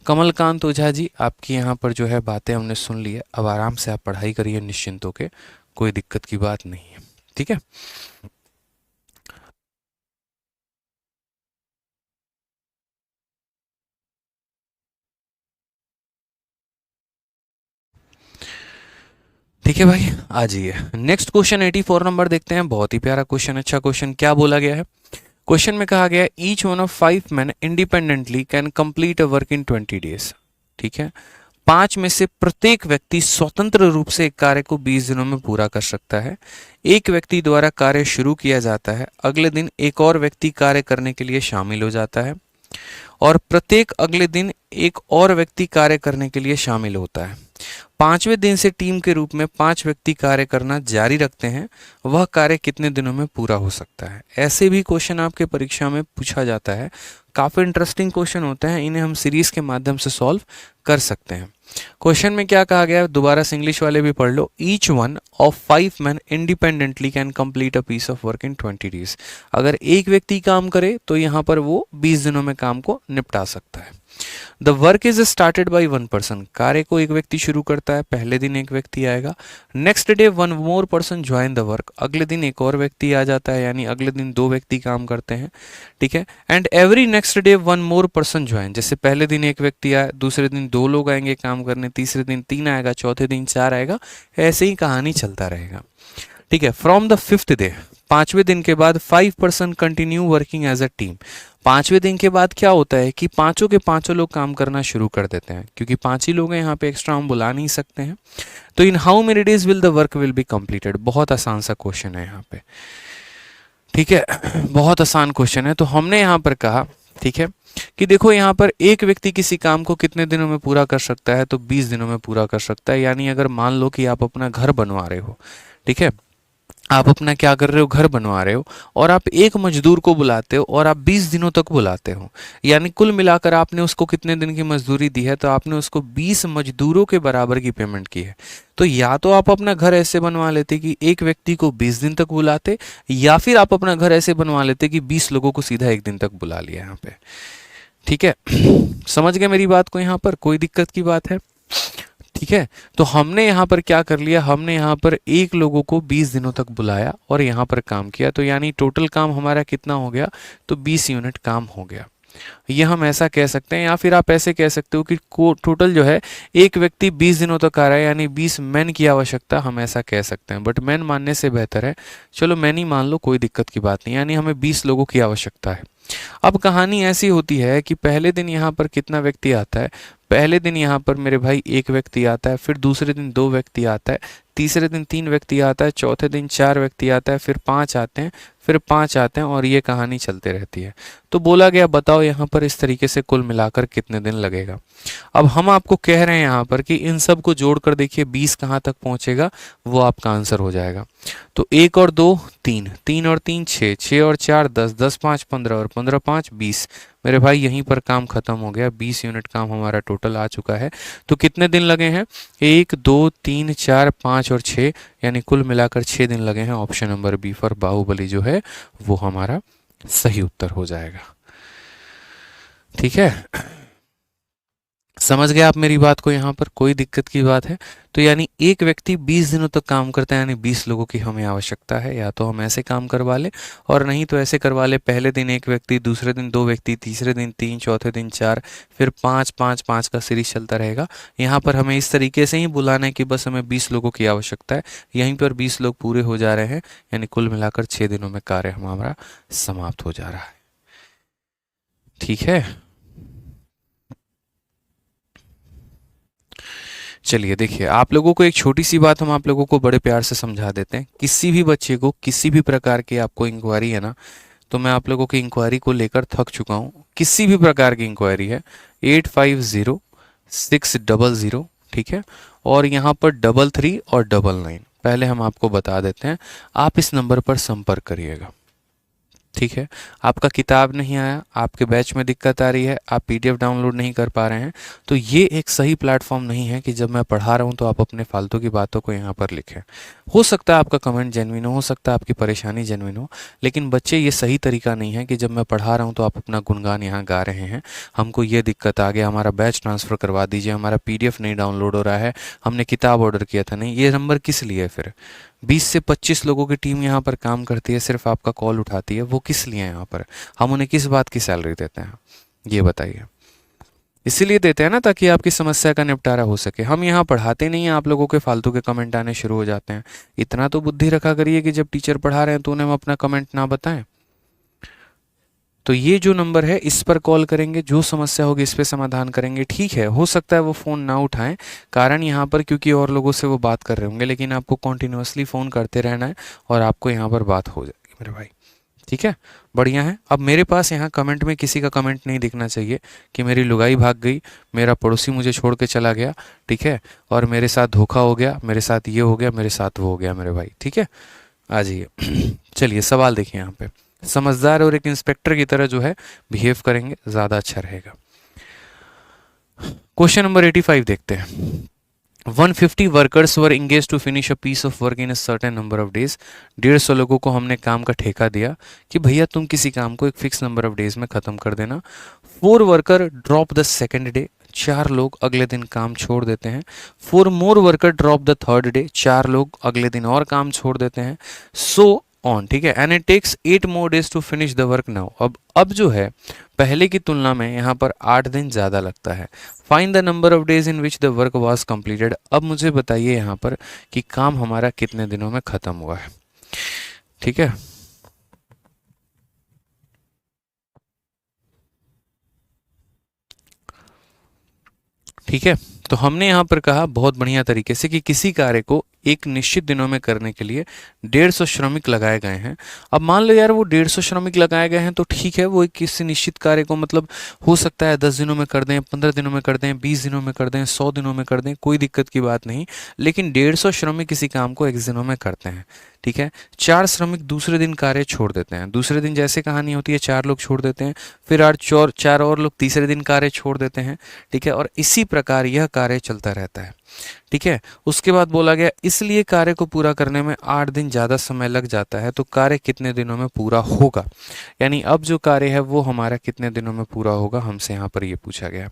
Kamalkant Ojha ji, आपकी यहाँ पर जो है बातें हमने सुन ली है, अब आराम से आप पढ़ाई करिए निश्चिंत होके, कोई दिक्कत की बात नहीं है, ठीक है। ठीक है भाई, आ जाइए नेक्स्ट क्वेश्चन 84 नंबर देखते हैं। बहुत ही प्यारा क्वेश्चन, अच्छा क्वेश्चन। क्या बोला गया है क्वेश्चन में? कहा गया each one of 5 men independently can complete a work in 20 days। ठीक है, 5 में से प्रत्येक व्यक्ति स्वतंत्र रूप से एक कार्य को 20 दिनों में पूरा कर सकता है। एक व्यक्ति द्वारा कार्य शुरू किया जाता है, अगले दिन एक और व्यक्ति कार्य करने के लिए शामिल हो जाता है और प्रत्येक अगले दिन एक और व्यक्ति कार्य करने के लिए शामिल होता है। 5वें दिन से टीम के रूप में 5 व्यक्ति कार्य करना जारी रखते हैं। वह कार्य कितने दिनों में पूरा हो सकता है? ऐसे भी क्वेश्चन आपके परीक्षा में पूछा जाता है। काफ़ी इंटरेस्टिंग क्वेश्चन होते हैं, इन्हें हम सीरीज के माध्यम से सॉल्व कर सकते हैं। क्वेश्चन में क्या कहा गया है, दोबारा से इंग्लिश वाले भी पढ़ लो। Each one of 5 men independently can complete a piece of work in 20 days। अगर एक व्यक्ति काम करे तो यहाँ पर वो 20 दिनों में काम को निपटा सकता है। The work is started by 1 person। कार्य को एक व्यक्ति शुरू करता है, पहले दिन एक व्यक्ति आएगा। Next day 1 more person join the work. अगले दिन एक और व्यक्ति आ जाता है, यानी अगले दिन 2 व्यक्ति काम करते हैं। ठीक है, and every next day 1 more person join. जैसे पहले दिन एक व्यक्ति आया, दूसरे दिन 2 लोग आएंगे काम करने, तीसरे दिन 3 आएगा, चौथे दिन 4 आएगा, ऐसे ही कहानी चलता रहेगा। ठीक है, फ्रॉम द 5th डे, 5वें दिन के बाद 5 person continue working as a team. 5वें दिन के बाद क्या होता है कि पांचों के पांचों लोग काम करना शुरू कर देते हैं, क्योंकि 5 ही लोग हैं यहाँ पे, एक्स्ट्रा हम बुला नहीं सकते हैं। तो in how many days will the work will be completed? बहुत आसान सा क्वेश्चन है यहाँ पे। ठीक है, बहुत आसान क्वेश्चन है। तो हमने यहाँ पर कहा, ठीक है, कि देखो यहाँ पर एक व्यक्ति किसी काम को कितने दिनों में पूरा कर सकता है, तो 20 दिनों में पूरा कर सकता है। यानी अगर मान लो कि आप अपना घर बनवा रहे हो, ठीक है, आप अपना क्या कर रहे हो, घर बनवा रहे हो, और आप एक मजदूर को बुलाते हो और आप 20 दिनों तक बुलाते हो, यानी कुल मिलाकर आपने उसको कितने दिन की मजदूरी दी है, तो आपने उसको 20 मजदूरों के बराबर की पेमेंट की है। तो या तो आप अपना घर ऐसे बनवा लेते कि एक व्यक्ति को 20 दिन तक बुलाते, या फिर आप अपना घर ऐसे बनवा लेते कि 20 लोगों को सीधा एक दिन तक बुला लिया यहाँ पे। ठीक है, समझ गए मेरी बात को? यहाँ पर कोई दिक्कत की बात है? ठीक है, तो हमने यहाँ पर क्या कर लिया, हमने यहाँ पर एक लोगों को 20 दिनों तक बुलाया और यहाँ पर काम किया, तो यानी टोटल काम हमारा कितना हो गया, तो 20 यूनिट काम हो गया। ये हम ऐसा कह सकते हैं, या फिर आप ऐसे कह सकते हो कि टोटल जो है एक व्यक्ति 20 दिनों तक आ रहा है, यानी 20 मैन की आवश्यकता, हम ऐसा कह सकते हैं। बट मैन मानने से बेहतर है, चलो मैन ही मान लो, कोई दिक्कत की बात नहीं, यानी हमें 20 लोगों की आवश्यकता है। अब कहानी ऐसी होती है कि पहले दिन यहाँ पर कितना व्यक्ति आता है, पहले दिन यहाँ पर मेरे भाई एक व्यक्ति आता है, फिर दूसरे दिन 2 व्यक्ति आता है, तीसरे दिन 3 व्यक्ति आता है, चौथे दिन 4 व्यक्ति आता है, फिर 5 आते हैं, फिर 5 आते हैं, और ये कहानी चलते रहती है। तो बोला गया बताओ यहाँ पर इस तरीके से कुल मिलाकर कितने दिन लगेगा। अब हम आपको कह रहे हैं यहाँ पर कि इन सब को जोड़कर देखिए 20 कहाँ तक पहुँचेगा, वो आपका आंसर हो जाएगा। तो 1 और 2 3, 3 और 3 6, 6 और 4 10, 10 5 15 और 15 5 20। मेरे भाई यहीं पर काम खत्म हो गया, 20 यूनिट काम हमारा टोटल आ चुका है। तो कितने दिन लगे हैं, 1 2 3 4 5 और 6, यानी कुल मिलाकर 6 दिन लगे हैं। Option number B for Baahubali जो है वो हमारा सही उत्तर हो जाएगा। ठीक है, समझ गए आप मेरी बात को? यहाँ पर कोई दिक्कत की बात है? तो यानी एक व्यक्ति 20 दिनों तक काम करता है, यानी 20 लोगों की हमें आवश्यकता है। या तो हम ऐसे काम करवा ले, और नहीं तो ऐसे करवा ले, पहले दिन एक व्यक्ति, दूसरे दिन 2 व्यक्ति, तीसरे दिन 3, चौथे दिन 4, फिर 5 5 5 का सीरीज चलता रहेगा। यहाँ पर हमें इस तरीके से ही बुलाना है कि बस हमें 20 लोगों की आवश्यकता है। यहीं पर 20 लोग पूरे हो जा रहे हैं, यानी कुल मिलाकर 6 दिनों में कार्य हमारा समाप्त हो जा रहा है। ठीक है, चलिए देखिए, आप लोगों को एक छोटी सी बात हम आप लोगों को बड़े प्यार से समझा देते हैं। किसी भी बच्चे को किसी भी प्रकार की आपको इंक्वायरी है ना, तो मैं आप लोगों की इंक्वायरी को लेकर थक चुका हूँ। किसी भी प्रकार की इंक्वायरी है, 850600, ठीक है, और यहाँ पर 33 और 99, पहले हम आपको बता देते हैं, आप इस नंबर पर संपर्क करिएगा। ठीक है, आपका किताब नहीं आया, आपके बैच में दिक्कत आ रही है, आप पीडीएफ डाउनलोड नहीं कर पा रहे हैं, तो ये एक सही प्लेटफॉर्म नहीं है कि जब मैं पढ़ा रहा हूँ तो आप अपने फालतू की बातों को यहाँ पर लिखें। हो सकता है आपका कमेंट जेन्युइन हो सकता है आपकी परेशानी जेन्युइन हो, लेकिन बच्चे ये सही तरीका नहीं है कि जब मैं पढ़ा रहा हूँ तो आप अपना गुणगान यहाँ गा रहे हैं, हमको ये दिक्कत आ गया, हमारा बैच ट्रांसफ़र करवा दीजिए, हमारा पीडीएफ नहीं डाउनलोड हो रहा है, हमने किताब ऑर्डर किया था नहीं। ये नंबर किस लिए है फिर? 20 से 25 लोगों की टीम यहाँ पर काम करती है, सिर्फ आपका कॉल उठाती है, वो किस लिए यहाँ पर? हम उन्हें किस बात की सैलरी देते हैं, ये बताइए? इसीलिए देते हैं ना ताकि आपकी समस्या का निपटारा हो सके। हम यहाँ पढ़ाते नहीं हैं, आप लोगों के फालतू के कमेंट आने शुरू हो जाते हैं। इतना तो बुद्धि रखा करिए कि जब टीचर पढ़ा रहे हैं तो उन्हें हम अपना कमेंट ना बताएं। तो ये जो नंबर है इस पर कॉल करेंगे, जो समस्या होगी इस पे समाधान करेंगे। ठीक है, हो सकता है वो फ़ोन ना उठाएं, कारण यहाँ पर क्योंकि और लोगों से वो बात कर रहे होंगे, लेकिन आपको कॉन्टिन्यूसली फ़ोन करते रहना है और आपको यहाँ पर बात हो जाएगी मेरे भाई। ठीक है, बढ़िया है। अब मेरे पास यहाँ कमेंट में किसी का कमेंट नहीं दिखना चाहिए कि मेरी लुगाई भाग गई, मेरा पड़ोसी मुझे छोड़ के चला गया, ठीक है, और मेरे साथ धोखा हो गया, मेरे साथ ये हो गया, मेरे साथ वो हो गया मेरे भाई। ठीक है, आ जाइए। चलिए सवाल देखिए यहाँ पे, समझदार और एक इंस्पेक्टर की तरह जो है बिहेव करेंगे, ज़्यादा अच्छा रहेगा। क्वेश्चन नंबर 85 देखते हैं। 150 workers were engage to finish a piece of work in a certain number of days. 150 लोगों को हमने काम का ठेका दिया कि भैया तुम किसी काम को एक फिक्स नंबर ऑफ डेज में ख़त्म कर देना। 4 worker drop the second day. 4 लोग अगले दिन काम छोड़ देते हैं। 4 more worker drop the third day. 4 लोग अगले दिन और काम छोड़ देते हैं। सो ऑन, ठीक है, and it takes 8 more days to finish the work now. अब जो है पहले की तुलना में यहाँ पर 8 दिन ज़्यादा लगता है। Find the number of days in which the work was completed. अब मुझे बताइए यहाँ पर कि काम हमारा कितने दिनों में ख़त्म हुआ है। ठीक है, ठीक है, तो हमने यहाँ पर कहा बहुत बढ़िया तरीके से कि किसी कार्य को एक निश्चित दिनों में करने के लिए 150 श्रमिक लगाए गए हैं। अब मान लो यार वो 150 श्रमिक लगाए गए हैं तो ठीक है, वो एक किसी निश्चित कार्य को मतलब हो सकता है 10 दिनों में कर दें, 15 दिनों में कर दें, 20 दिनों में कर दें, 100 दिनों में कर दें, कोई दिक्कत की बात नहीं। लेकिन 150 श्रमिक किसी काम को x दिनों में करते हैं। ठीक है, 4 श्रमिक दूसरे दिन कार्य छोड़ देते हैं। दूसरे दिन जैसे कहानी होती है 4 लोग छोड़ देते हैं, फिर 4 और लोग तीसरे दिन कार्य छोड़ देते हैं। ठीक है, और इसी प्रकार यह कार्य चलता रहता है। ठीक है, उसके बाद बोला गया इसलिए कार्य को पूरा करने में 8 दिन ज़्यादा समय लग जाता है, तो कार्य कितने दिनों में पूरा होगा? यानी अब जो कार्य है वो हमारा कितने दिनों में पूरा होगा, हमसे यहाँ पर ये पूछा गया।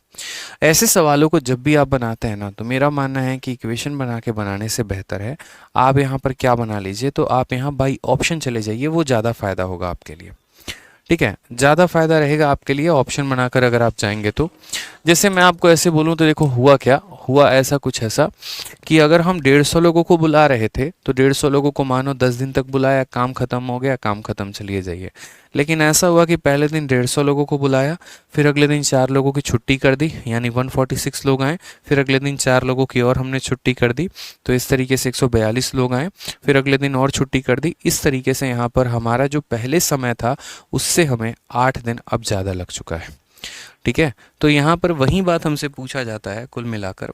ऐसे सवालों को जब भी आप बनाते हैं ना, तो मेरा मानना है कि इक्वेशन बना के बनाने से बेहतर है आप यहाँ पर क्या बना लीजिए, तो आप यहाँ बाई ऑप्शन चले जाइए, वो ज़्यादा फायदा होगा आपके लिए। ठीक है, ज़्यादा फायदा रहेगा आपके लिए ऑप्शन बनाकर अगर आप जाएंगे तो। जैसे मैं आपको ऐसे बोलूं तो देखो हुआ क्या हुआ, ऐसा कुछ ऐसा कि अगर हम 150 लोगों को बुला रहे थे तो 150 लोगों को मानो 10 दिन तक बुलाया, काम खत्म हो गया, काम खत्म, चलिए जाइए। लेकिन ऐसा हुआ कि पहले दिन 150 लोगों को बुलाया, फिर अगले दिन 4 लोगों की छुट्टी कर दी, यानी 146 लोग आए, फिर अगले दिन 4 लोगों की और हमने छुट्टी कर दी, तो इस तरीके से 142 लोग आए, फिर अगले दिन और छुट्टी कर दी। इस तरीके से यहाँ पर हमारा जो पहले समय था उससे हमें 8 दिन अब ज़्यादा लग चुका है। ठीक है, तो यहाँ पर वही बात हमसे पूछा जाता है कुल मिलाकर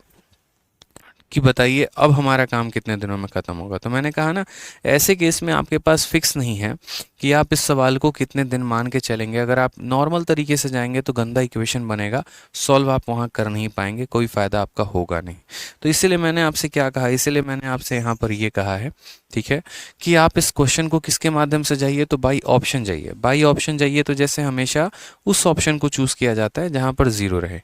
कि बताइए अब हमारा काम कितने दिनों में ख़त्म होगा। तो मैंने कहा ना, ऐसे केस में आपके पास फिक्स नहीं है कि आप इस सवाल को कितने दिन मान के चलेंगे। अगर आप नॉर्मल तरीके से जाएंगे तो गंदा इक्वेशन बनेगा, सॉल्व आप वहाँ कर नहीं पाएंगे, कोई फ़ायदा आपका होगा नहीं। तो इसीलिए मैंने आपसे क्या कहा, इसीलिए मैंने आपसे यहाँ पर ये कहा है, ठीक है, कि आप इस क्वेश्चन को किसके माध्यम से जाइए, तो बाई ऑप्शन जाइए। बाई ऑप्शन जाइए तो जैसे हमेशा उस ऑप्शन को चूज़ किया जाता है जहाँ पर 0 रहे।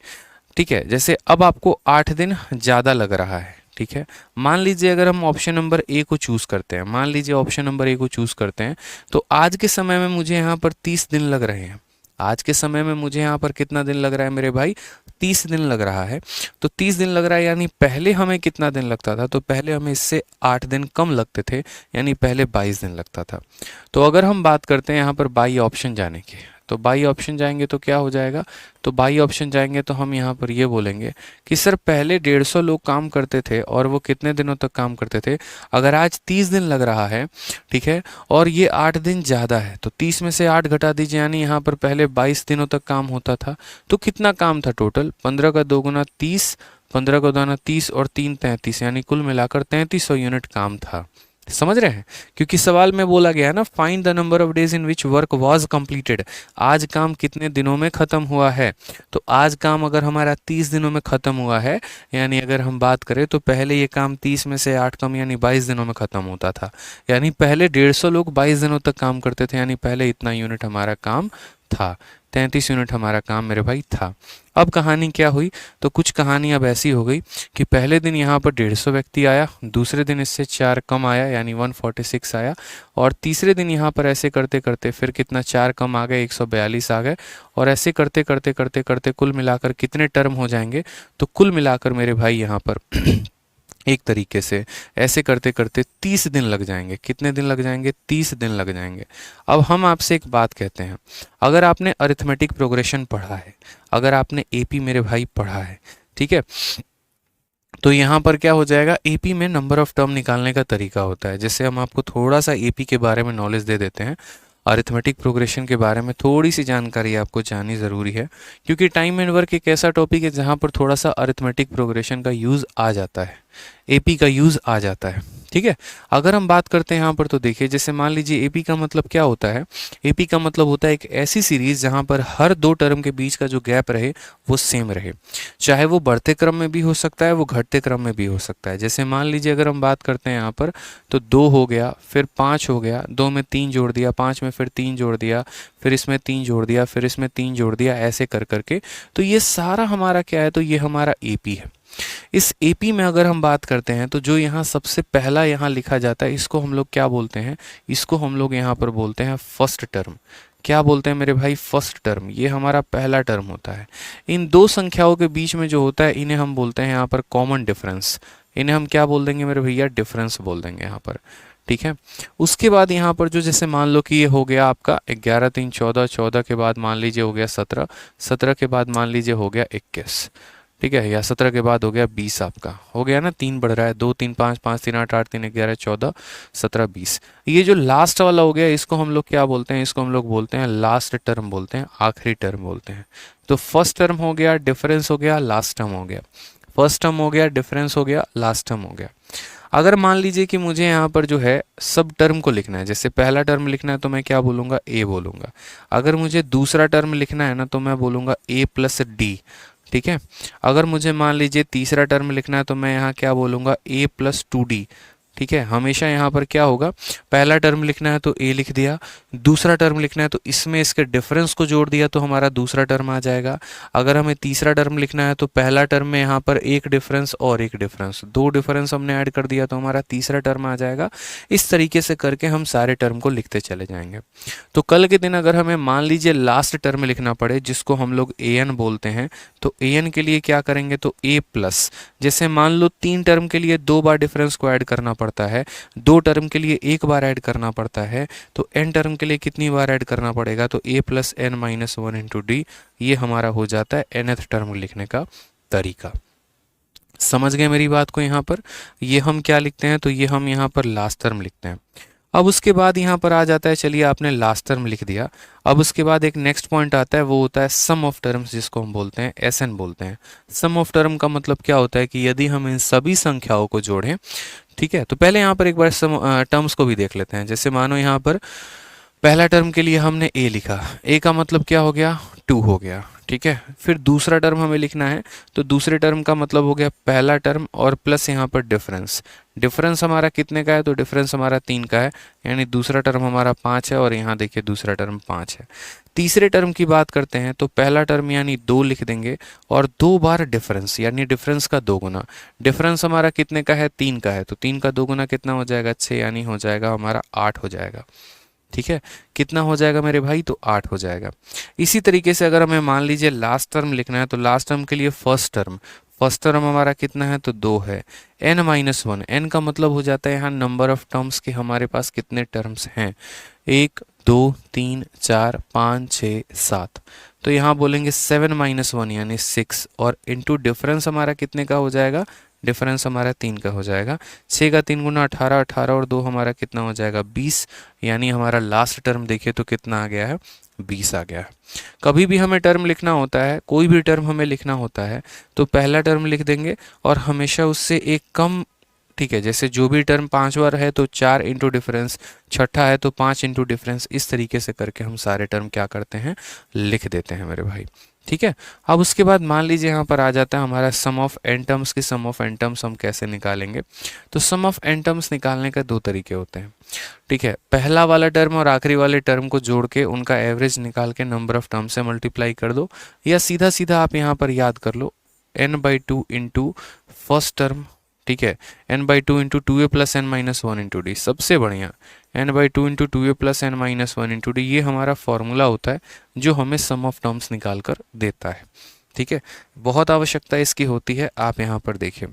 ठीक है, जैसे अब आपको 8 दिन ज़्यादा लग रहा है। ठीक है, मान लीजिए अगर हम ऑप्शन नंबर ए को चूज़ करते हैं, मान लीजिए ऑप्शन नंबर ए को चूज़ करते हैं, तो आज के समय में मुझे यहाँ पर 30 दिन लग रहे हैं। आज के समय में मुझे यहाँ पर कितना दिन लग रहा है मेरे भाई? 30 दिन लग रहा है। तो 30 दिन लग रहा है, यानी पहले हमें कितना दिन लगता था? तो पहले हमें इससे 8 दिन कम लगते थे, यानी पहले 22 दिन लगता था। तो अगर हम बात करते हैं यहाँ पर बाई ऑप्शन जाने की, तो बाई ऑप्शन जाएंगे तो क्या हो जाएगा? तो बाई ऑप्शन जाएंगे तो हम यहाँ पर ये बोलेंगे कि सर पहले 150 लोग काम करते थे और वो कितने दिनों तक काम करते थे? अगर आज 30 दिन लग रहा है, ठीक है, और ये 8 दिन ज़्यादा है, तो 30 में से 8 घटा दीजिए, यानी यहाँ पर पहले 22 दिनों तक काम होता था। तो कितना काम था टोटल? 15 का 2 गुना 30, 15 का 2 गुना 30 और 3 33, यानी कुल मिलाकर 3300 यूनिट काम था। समझ रहे हैं? क्योंकि सवाल में बोला गया है ना, find the number of days in which work was completed, आज काम कितने दिनों में खत्म हुआ है। तो आज काम अगर हमारा 30 दिनों में खत्म हुआ है, यानी अगर हम बात करें तो पहले ये काम 30 में से 8 कम यानी 22 दिनों में खत्म होता था। यानी पहले 150 लोग 22 दिनों तक काम करते थे, यानी पहले इतना यूनिट हमारा काम था, 33 यूनिट हमारा काम मेरे भाई था। अब कहानी क्या हुई, तो कुछ कहानी अब ऐसी हो गई कि पहले दिन यहाँ पर 150 व्यक्ति आया, दूसरे दिन इससे 4 कम आया यानी 146 आया, और तीसरे दिन यहाँ पर ऐसे करते करते फिर कितना 4 कम आ गए, 142 आ गए, और ऐसे करते करते करते करते कुल मिलाकर कितने टर्म हो जाएंगे, तो कुल मिलाकर मेरे भाई यहाँ पर एक तरीके से ऐसे करते करते 30 दिन लग जाएंगे। कितने दिन लग जाएंगे? 30 दिन लग जाएंगे। अब हम आपसे एक बात कहते हैं, अगर आपने अरिथमेटिक प्रोग्रेशन पढ़ा है, अगर आपने एपी मेरे भाई पढ़ा है, ठीक है, तो यहाँ पर क्या हो जाएगा, एपी में नंबर ऑफ टर्म निकालने का तरीका होता है। जैसे हम आपको थोड़ा सा एपी के बारे में नॉलेज दे देते हैं, अरिथमेटिक प्रोग्रेशन के बारे में थोड़ी सी जानकारी आपको जाननी ज़रूरी है, क्योंकि टाइम एंड वर्क एक ऐसा टॉपिक है जहाँ पर थोड़ा सा अरिथमेटिक प्रोग्रेशन का यूज़ आ जाता है, एपी का यूज़ आ जाता है। ठीक है, अगर हम बात करते हैं यहाँ पर, तो देखिए जैसे मान लीजिए एपी का मतलब क्या होता है, एपी का मतलब होता है एक ऐसी सीरीज जहाँ पर हर दो टर्म के बीच का जो गैप रहे वो सेम रहे, चाहे वो बढ़ते क्रम में भी हो सकता है, वो घटते क्रम में भी हो सकता है। जैसे मान लीजिए अगर हम बात करते हैं यहाँ पर, तो 2 हो गया, फिर 5 हो गया, 2 में 3 जोड़ दिया, 5 में फिर 3 जोड़ दिया, फिर इसमें 3 जोड़ दिया, फिर इसमें 3 जोड़ दिया, ऐसे कर करके, तो ये सारा हमारा क्या है, तो ये हमारा एपी है। इस एपी में अगर हम बात करते हैं, तो जो यहाँ सबसे पहला यहाँ लिखा जाता है, इसको हम लोग क्या बोलते हैं, इसको हम लोग यहाँ पर बोलते हैं फर्स्ट टर्म। क्या बोलते हैं मेरे भाई? First term. ये हमारा पहला टर्म होता है। इन दो संख्याओं के बीच में जो होता है, इन्हें हम बोलते हैं यहाँ पर कॉमन डिफरेंस। इन्हें हम क्या बोल देंगे मेरे भैया? डिफरेंस बोल देंगे यहाँ पर। ठीक है, उसके बाद यहाँ पर जो, जैसे मान लो कि ये हो गया आपका 11 3 14, 14 के बाद मान लीजिए हो गया 17, 17 के बाद मान लीजिए हो गया 21, ठीक है, या 17 के बाद हो गया 20, आपका हो गया ना, 3 बढ़ रहा है, 2 3 5, 5 3 8, 8 3 11, 14 17 20। ये जो लास्ट वाला हो गया, इसको हम लोग क्या बोलते हैं? इसको हम लोग बोलते हैं लास्ट टर्म, बोलते हैं आखिरी टर्म बोलते हैं। तो फर्स्ट टर्म हो गया, डिफरेंस हो गया, लास्ट टर्म हो गया, फर्स्ट टर्म हो गया, डिफरेंस हो गया, लास्ट टर्म हो गया। अगर मान लीजिए कि मुझे यहाँ पर जो है सब टर्म को लिखना है, जैसे पहला टर्म लिखना है तो मैं क्या बोलूँगा? ए बोलूँगा। अगर मुझे दूसरा टर्म लिखना है ना, तो मैं बोलूँगा ए प्लस डी। ठीक है, अगर मुझे मान लीजिए तीसरा टर्म लिखना है तो मैं यहाँ क्या बोलूँगा? ए प्लस 2d। ठीक है, हमेशा यहाँ पर क्या होगा, पहला टर्म लिखना है तो ए लिख दिया, दूसरा टर्म लिखना है तो इसमें इसके डिफरेंस को जोड़ दिया तो हमारा दूसरा टर्म आ जाएगा। अगर हमें तीसरा टर्म लिखना है तो पहला टर्म में यहाँ पर एक डिफरेंस और एक डिफरेंस, दो डिफरेंस हमने ऐड कर दिया तो हमारा तीसरा टर्म आ जाएगा। इस तरीके से करके हम सारे टर्म को लिखते चले जाएंगे। तो कल के दिन अगर हमें मान लीजिए लास्ट टर्म लिखना पड़े, जिसको हम लोग ए एन बोलते हैं, तो ए एन के लिए क्या करेंगे? तो ए प्लस, जैसे मान लो 3 टर्म के लिए 2 बार डिफरेंस को ऐड करना पड़ता है, 2 टर्म के लिए 1 बार ऐड करना पड़ता है, तो एन टर्म के लिए कितनी बार ऐड करना पड़ेगा? तो a plus n minus 1 into d. ये हमारा हो जाता है nth टर्म लिखने का तरीका। समझ गए मेरी बात को? यहाँ पर ये हम क्या लिखते हैं? तो ये हम यहाँ पर लास्ट टर्म लिखते हैं। अब उसके बाद यहाँ पर आ जाता है, चलिए आपने लास्ट टर्म लिख दिया, अब उसके बाद एक नेक्स्ट पॉइंट आता है, वो होता है सम ऑफ टर्म्स, जिसको हम बोलते हैं एसएन बोलते हैं। सम ऑफ टर्म का मतलब क्या होता है कि यदि हम इन सभी संख्याओं को जोड़ें, ठीक है, तो पहले यहाँ पर एक बार सम टर्म्स को भी देख लेते हैं। जैसे मानो यहाँ पर पहला टर्म के लिए हमने ए लिखा, ए का मतलब क्या हो गया? 2 हो गया। ठीक है, फिर दूसरा टर्म हमें लिखना है, तो दूसरे टर्म का मतलब हो गया पहला टर्म और प्लस यहाँ पर डिफरेंस। डिफरेंस हमारा कितने का है? तो डिफरेंस हमारा 3 का है, यानी दूसरा टर्म हमारा 5 है, और यहाँ देखिए दूसरा टर्म 5 है। तीसरे टर्म की बात करते हैं, तो पहला टर्म यानी 2 लिख देंगे, और 2 बार डिफरेंस, यानी डिफरेंस का 2 गुना। डिफरेंस हमारा कितने का है? 3 का है, तो 3 का 2 गुना कितना हो जाएगा? 6, यानी हो जाएगा हमारा 8 हो जाएगा। ठीक है, कितना हो जाएगा मेरे भाई? तो 8 हो जाएगा। इसी तरीके से अगर हमें मान लीजिए लास्ट टर्म लिखना है, तो लास्ट टर्म के लिए फर्स्ट टर्म हमारा कितना है? तो 2 है। n माइनस 1, n का मतलब हो जाता है यहाँ नंबर ऑफ टर्म्स के हमारे पास कितने टर्म्स हैं? 1 2 3 4 5 6 7, तो यहाँ बोलेंगे 7 माइनस 1 यानी 6, और इंटू डिफरेंस हमारा कितने का हो जाएगा? डिफरेंस हमारा 3 का हो जाएगा। 6 का 3 गुना 18, 18 और 2 हमारा कितना हो जाएगा? 20, यानी हमारा लास्ट टर्म देखिए तो कितना आ गया है? 20 आ गया है। कभी भी हमें टर्म लिखना होता है, कोई भी टर्म हमें लिखना होता है, तो पहला टर्म लिख देंगे और हमेशा उससे एक कम ठीक है, जैसे जो भी टर्म 5 बार है तो 4 इंटू डिफरेंस, छठा है तो 5 इंटू डिफरेंस, इस तरीके से करके हम सारे टर्म क्या करते हैं, लिख देते हैं मेरे भाई। ठीक है, अब उसके बाद मान लीजिए यहाँ पर आ जाता है हमारा सम ऑफ एन टर्म्स की। सम ऑफ एन टर्म्स हम कैसे निकालेंगे, तो सम ऑफ एन टर्म्स निकालने का दो तरीके होते हैं। ठीक है, पहला वाला टर्म और आखिरी वाले टर्म को जोड़ के उनका एवरेज निकाल के नंबर ऑफ टर्म से मल्टीप्लाई कर दो, या सीधा सीधा आप यहाँ पर याद कर लो n/2 इंटू फर्स्ट टर्म। ठीक है, n/2 into 2a plus n minus one into D, सबसे बढ़िया n/2 into 2a plus n minus one into d, ये हमारा फॉर्मूला होता है जो हमें सम ऑफ टर्म्स निकाल कर देता है। ठीक है, बहुत आवश्यकता इसकी होती है, आप यहाँ पर देखिए।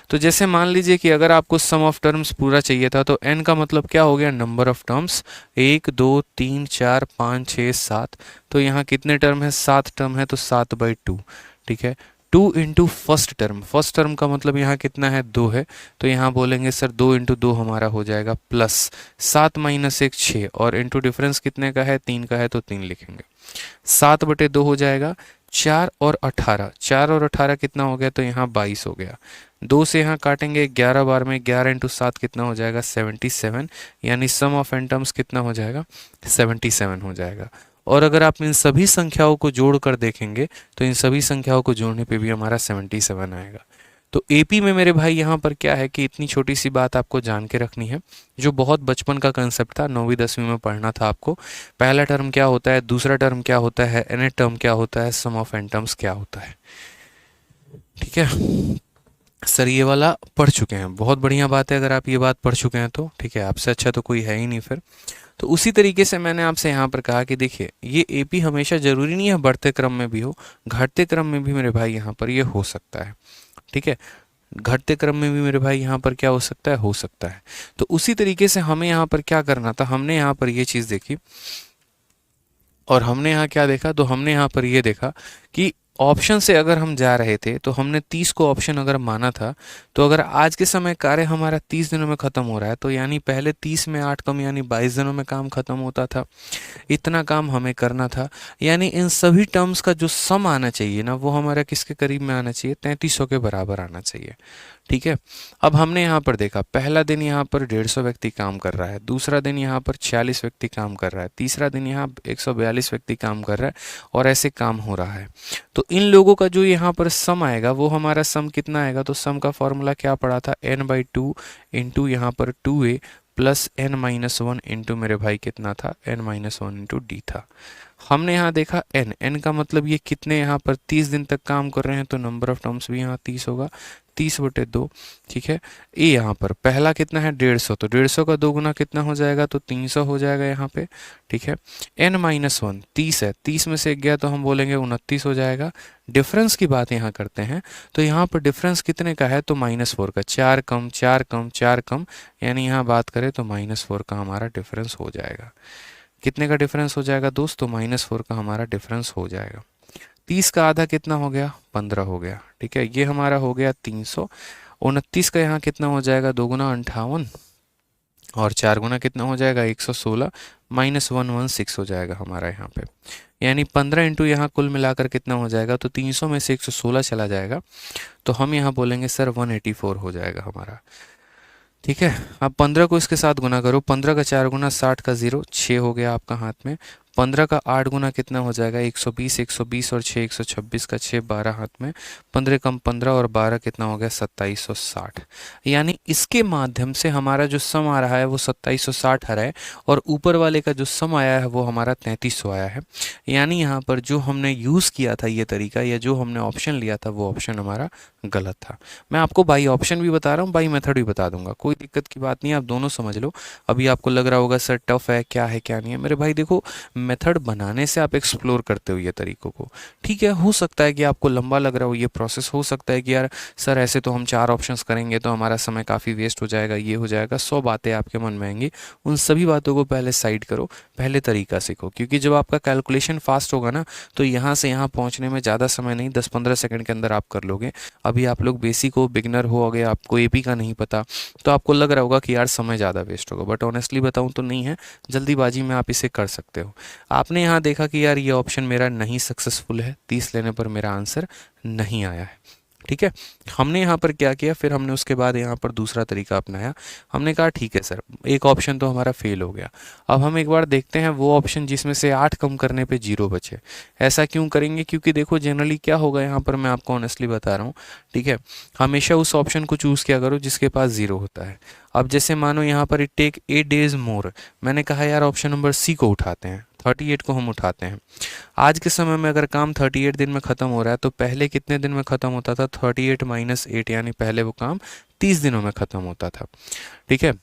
तो जैसे मान लीजिए कि अगर आपको सम ऑफ टर्म्स पूरा चाहिए था, तो n का मतलब क्या हो गया, नंबर ऑफ टर्म्स, 1 2 3 4 5 6 7, तो यहाँ कितने टर्म है, 7 टर्म है, तो 7/2। ठीक है, 2 into first term, first term का मतलब यहाँ कितना है, 2 है, तो यहाँ बोलेंगे सर 2 इंटू 2 हमारा हो जाएगा प्लस 7 माइनस 1 6, और इंटू डिफरेंस कितने का है, 3 का है, तो 3 लिखेंगे। 7/2 हो जाएगा, 4 और 18, 4 और 18 कितना हो गया, तो यहाँ 22 हो गया। 2 से यहाँ काटेंगे 11 बार में, 11 इंटू 7 कितना हो जाएगा, 77, यानी सम ऑफ एन टर्म्स कितना हो जाएगा, 77 हो जाएगा। और अगर आप इन सभी संख्याओं को जोड़ कर देखेंगे तो इन सभी संख्याओं को जोड़ने पे भी हमारा 77 आएगा। तो एपी में मेरे भाई यहाँ पर क्या है कि इतनी छोटी सी बात आपको जान के रखनी है, जो बहुत बचपन का कंसेप्ट था, 9वीं 10वीं में पढ़ना था आपको। पहला टर्म क्या होता है, दूसरा टर्म क्या होता है, एन टर्म क्या होता है, सम ऑफ एन टर्म्स क्या होता है। ठीक है सर, ये वाला पढ़ चुके हैं, बहुत बढ़िया बात है अगर आप ये बात पढ़ चुके हैं तो। ठीक है, आपसे अच्छा तो कोई है ही नहीं फिर। तो उसी तरीके से मैंने आपसे यहाँ पर कहा कि देखिए ये एपी हमेशा जरूरी नहीं है बढ़ते क्रम में भी हो, घटते क्रम में भी मेरे भाई यहाँ पर ये हो सकता है। ठीक है, घटते क्रम में भी मेरे भाई यहाँ पर क्या हो सकता है, हो सकता है। तो उसी तरीके से हमें यहाँ पर क्या करना था, हमने यहाँ पर ये चीज़ देखी, और हमने यहाँ क्या देखा, तो हमने यहाँ पर ये देखा कि ऑप्शन से अगर हम जा रहे थे तो हमने 30 को ऑप्शन अगर माना था, तो अगर आज के समय कार्य हमारा 30 दिनों में ख़त्म हो रहा है, तो यानी पहले 30 में 8 कम यानी 22 दिनों में काम ख़त्म होता था। इतना काम हमें करना था, यानी इन सभी टर्म्स का जो सम आना चाहिए ना, वो हमारा किसके करीब में आना चाहिए, 3300 के बराबर आना चाहिए। ठीक है, अब हमने यहाँ पर देखा पहला दिन यहाँ पर 150 व्यक्ति काम कर रहा है, दूसरा दिन यहाँ पर 46 व्यक्ति काम कर रहा है, तीसरा दिन यहाँ 142 व्यक्ति काम कर रहा है, और ऐसे काम हो रहा है। तो इन लोगों का जो यहाँ पर सम आएगा वो हमारा सम कितना आएगा, तो सम का फॉर्मूला क्या पड़ा था, n/2 इंटू यहाँ पर 2a प्लस n-1 इंटू मेरे भाई कितना था, n-1 इंटू डी था। हमने यहाँ देखा n का मतलब ये कितने यहाँ पर 30 दिन तक काम कर रहे हैं, तो नंबर ऑफ टर्म्स भी यहाँ 30 होगा, 30/2। ठीक है, ये यहाँ पर पहला कितना है, 150, तो 150 का 2 गुना कितना हो जाएगा, तो 300 हो जाएगा यहाँ पे। ठीक है, n-1 30 है, 30 में से 1 गया तो हम बोलेंगे 29 हो जाएगा। डिफरेंस की बात यहाँ करते हैं, तो यहाँ पर डिफरेंस कितने का है, तो -4 का, 4 कम 4 कम 4 कम, यानी यहाँ बात करें तो -4 का हमारा डिफरेंस हो जाएगा। कितने का डिफरेंस हो जाएगा दोस्तों, -4 का हमारा डिफरेंस हो जाएगा। 30 का आधा कितना हो गया, 15 हो गया। ठीक है, ये हमारा हो गया 300। 29 का यहाँ कितना हो जाएगा, 2 गुना 58, और 4 गुना कितना हो जाएगा, 116, -116 हो जाएगा हमारा यहाँ पे, यानी 15 इंटू यहाँ कुल मिलाकर कितना हो जाएगा, तो 300 में से 116 चला जाएगा, तो हम यहाँ बोलेंगे सर 184 हो जाएगा हमारा। ठीक है, अब 15 को इसके साथ गुना करो, 15 का 4 गुना 60 का 0, 6 हो गया आपका हाथ में। 15 का 8 गुना कितना हो जाएगा, 120, 120 और 6 126 का 6, 12 हाथ में। 15 कम 15 और 12 कितना हो गया, 2760। यानी इसके माध्यम से हमारा जो सम आ रहा है वो 2760 आ रहा है, और ऊपर वाले का जो सम आया है वो हमारा 3300 आया है। यानी यहाँ पर जो हमने यूज़ किया था ये तरीका, या जो हमने ऑप्शन लिया था वो ऑप्शन हमारा गलत था। मैं आपको बाई ऑप्शन भी बता रहा हूँ, बाई मेथड भी बता दूंगा, कोई दिक्कत की बात नहीं है, आप दोनों समझ लो। अभी आपको लग रहा होगा सर टफ है, क्या है क्या नहीं है, मेरे भाई देखो मेथड बनाने से आप एक्सप्लोर करते हो ये तरीकों को। ठीक है, हो सकता है कि आपको लंबा लग रहा हो ये प्रोसेस, हो सकता है कि यार सर ऐसे तो हम 4 ऑप्शंस करेंगे तो हमारा समय काफ़ी वेस्ट हो जाएगा, ये हो जाएगा, 100 बातें आपके मन में आएंगी। उन सभी बातों को पहले साइड करो, पहले तरीका सीखो, क्योंकि जब आपका कैलकुलेशन फास्ट होगा ना, तो यहाँ से यहाँ पहुँचने में ज़्यादा समय नहीं, 10-15 सेकंड के अंदर आप कर लोगे। अभी आप लोग बेसिक हो, बिगनर हो गए, आपको एपी का नहीं पता, तो आपको लग रहा होगा कि यार समय ज़्यादा वेस्ट होगा, बट ऑनेस्टली बताऊं तो नहीं है, जल्दीबाजी में आप इसे कर सकते हो। आपने यहाँ देखा कि यार ये ऑप्शन मेरा नहीं सक्सेसफुल है, 30 लेने पर मेरा आंसर नहीं आया है। ठीक है। हमने यहाँ पर क्या किया, फिर हमने उसके बाद यहाँ पर दूसरा तरीका अपनाया। हमने कहा ठीक है सर, एक ऑप्शन तो हमारा फेल हो गया, अब हम एक बार देखते हैं वो ऑप्शन जिसमें से 8 कम करने पे 0 बचे। ऐसा क्यों करेंगे, क्योंकि देखो जनरली क्या होगा, यहाँ पर मैं आपको ऑनेस्टली बता रहा हूँ, ठीक है। हमेशा उस ऑप्शन को चूज़ किया करो जिसके पास 0 होता है। अब जैसे मानो यहाँ पर इट टेक 8 डेज मोर, मैंने कहा यार ऑप्शन नंबर सी को उठाते हैं, 38 को हम उठाते हैं। आज के समय में अगर काम 38 दिन में ख़त्म हो रहा है तो पहले कितने दिन में ख़त्म होता था, 38 माइनस 8, यानी पहले वो काम 30 दिनों में ख़त्म होता था। ठीक है।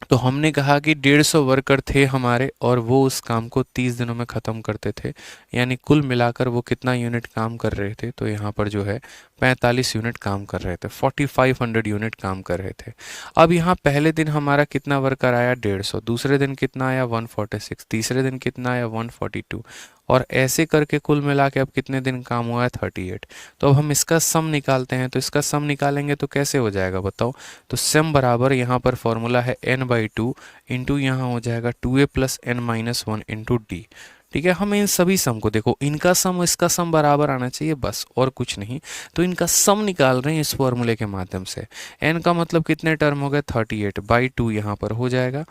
तो हमने कहा कि 150 वर्कर थे हमारे और वो उस काम को 30 दिनों में ख़त्म करते थे, यानी कुल मिलाकर वो कितना यूनिट काम कर रहे थे, तो यहाँ पर जो है 45 यूनिट काम कर रहे थे, 4500 यूनिट काम कर रहे थे। अब यहाँ पहले दिन हमारा कितना वर्कर आया, 150, दूसरे दिन कितना आया, 146, तीसरे दिन कितना आया, 142, और ऐसे करके कुल मिला के अब कितने दिन काम हुआ है, 38। तो अब हम इसका सम निकालते हैं, तो इसका सम निकालेंगे तो कैसे हो जाएगा बताओ। तो सम बराबर यहाँ पर फॉर्मूला है n/2 इंटू यहाँ हो जाएगा 2a plus n minus 1 into D. ठीक है। हमें इन सभी सम को देखो, इनका सम इसका सम बराबर आना चाहिए, बस और कुछ नहीं। तो इनका सम निकाल रहे हैं इस फॉर्मूले के माध्यम से। n का मतलब कितने टर्म हो गए, 38/2 यहाँ पर हो जाएगा।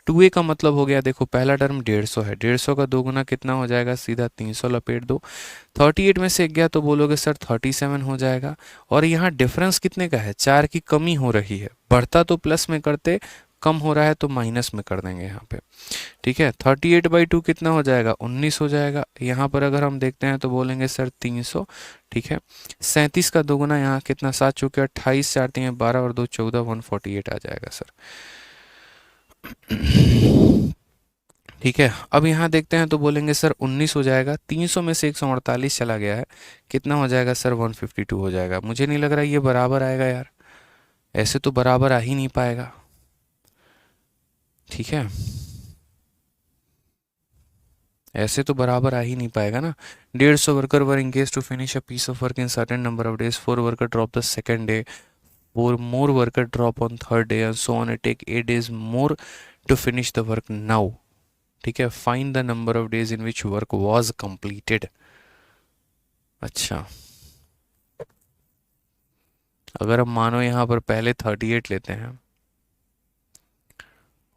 2a का मतलब हो गया, देखो पहला टर्म 150 है, 150 का दोगुना कितना हो जाएगा, सीधा 300 लपेट दो। 38 में से गया तो बोलोगे सर 37 हो जाएगा। और यहाँ डिफरेंस कितने का है, 4 की कमी हो रही है, बढ़ता तो प्लस में करते, कम हो रहा है तो माइनस में कर देंगे यहाँ पे। ठीक है। 38/2 कितना हो जाएगा, 19 हो जाएगा। यहाँ पर अगर हम देखते हैं तो बोलेंगे सर 300। ठीक है। 37 का दोगुना यहाँ कितना, 7 चौके 28, 4 3 12 और 2 14, 148 आ जाएगा सर। ठीक है। अब यहाँ देखते हैं तो बोलेंगे सर 19 हो जाएगा, 300 में से 148 चला गया है, कितना हो जाएगा सर, 152 हो जाएगा। मुझे नहीं लग रहा ये बराबर आएगा यार, ऐसे तो बराबर आ ही नहीं पाएगा। ठीक है, ऐसे तो बराबर आ ही नहीं पाएगा ना। 150 worker were engaged to finish a piece of work in certain number of days, 4 worker drop the second day, 4 more worker drop on third day and so on, it take 8 days more to finish the work now। ठीक है। Find the number of days in which work was completed. अच्छा, अगर हम मानो यहाँ पर पहले 38 लेते हैं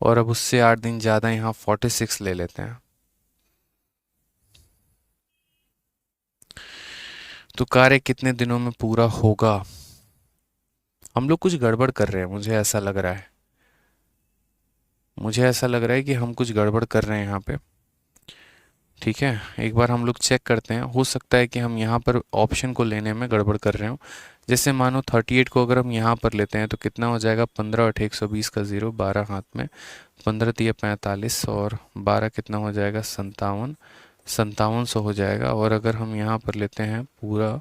और अब उससे 8 दिन ज़्यादा यहाँ 46 ले लेते हैं, तो कार्य कितने दिनों में पूरा होगा। हम लोग कुछ गड़बड़ कर रहे हैं, मुझे ऐसा लग रहा है, मुझे ऐसा लग रहा है कि हम कुछ गड़बड़ कर रहे हैं यहाँ पे। ठीक है, एक बार हम लोग चेक करते हैं, हो सकता है कि हम यहाँ पर ऑप्शन को लेने में गड़बड़ कर रहे हो। जैसे मानो 38 को अगर हम यहाँ पर लेते हैं तो कितना हो जाएगा, 15 8 120 का 0, 12 हाथ में, 15 तिया 45 और 12 कितना हो जाएगा, 57, 5700 हो जाएगा। और अगर हम यहाँ पर लेते हैं पूरा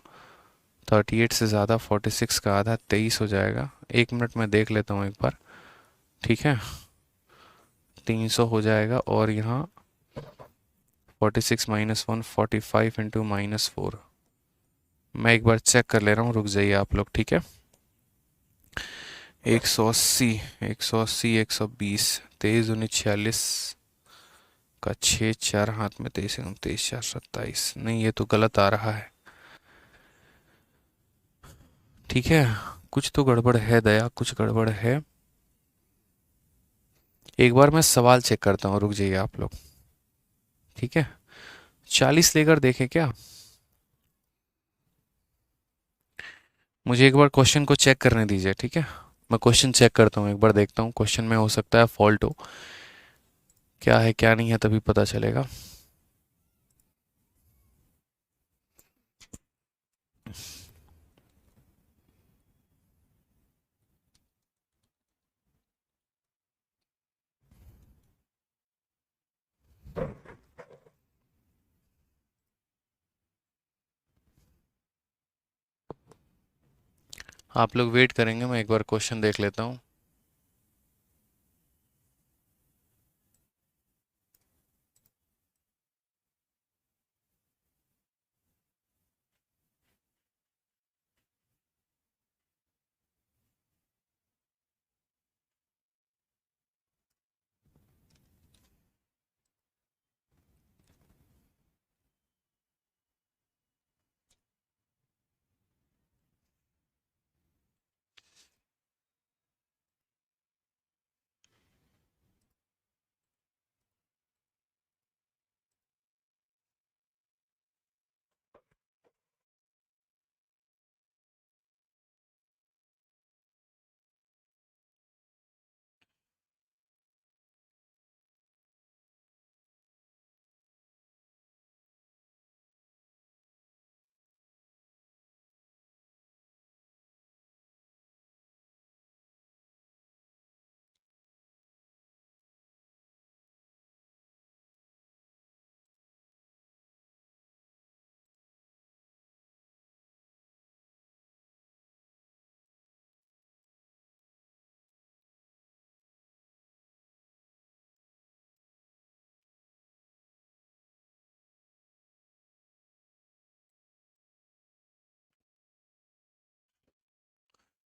38 से ज़्यादा, 46 का आधा 23 हो जाएगा। 1 मिनट में देख लेता हूँ एक बार। ठीक है, 300 हो जाएगा और यहाँ 46 माइनस 1, 45 इंटू -4। मैं एक बार चेक कर ले रहा हूँ, रुक जाइए आप लोग। ठीक है, 180, 180, 120, 23 दूनी 46 का 6, 4 हाथ में 23 23 4 27, नहीं ये तो गलत आ रहा है। ठीक है, कुछ तो गड़बड़ है दया, कुछ गड़बड़ है। एक बार मैं सवाल चेक करता हूँ, रुक जाइए आप लोग। ठीक है, 40 लेकर देखें क्या, मुझे एक बार क्वेश्चन को चेक करने दीजिए। ठीक है, मैं क्वेश्चन चेक करता हूँ, एक बार देखता हूँ क्वेश्चन में हो सकता है फॉल्ट हो, क्या है क्या नहीं है तभी पता चलेगा। आप लोग वेट करेंगे, मैं एक बार क्वेश्चन देख लेता हूँ।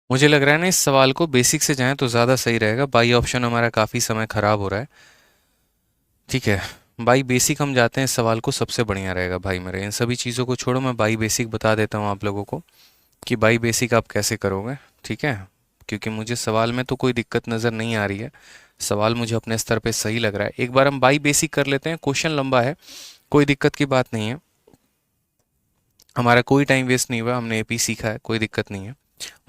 मुझे लग रहा है ना इस सवाल को बेसिक से जाएं तो ज़्यादा सही रहेगा। बाई ऑप्शन हमारा काफ़ी समय खराब हो रहा है। ठीक है, बाई बेसिक हम जाते हैं, इस सवाल को सबसे बढ़िया रहेगा भाई मेरे। इन सभी चीज़ों को छोड़ो, मैं बाई बेसिक बता देता हूँ आप लोगों को कि बाई बेसिक आप कैसे करोगे। ठीक है, क्योंकि मुझे सवाल में तो कोई दिक्कत नज़र नहीं आ रही है, सवाल मुझे अपने स्तर पे सही लग रहा है। एक बार हम बाई बेसिक कर लेते हैं, क्वेश्चन लंबा है, कोई दिक्कत की बात नहीं है, हमारा कोई टाइम वेस्ट नहीं हुआ, हमने एपी सीखा है, कोई दिक्कत नहीं है।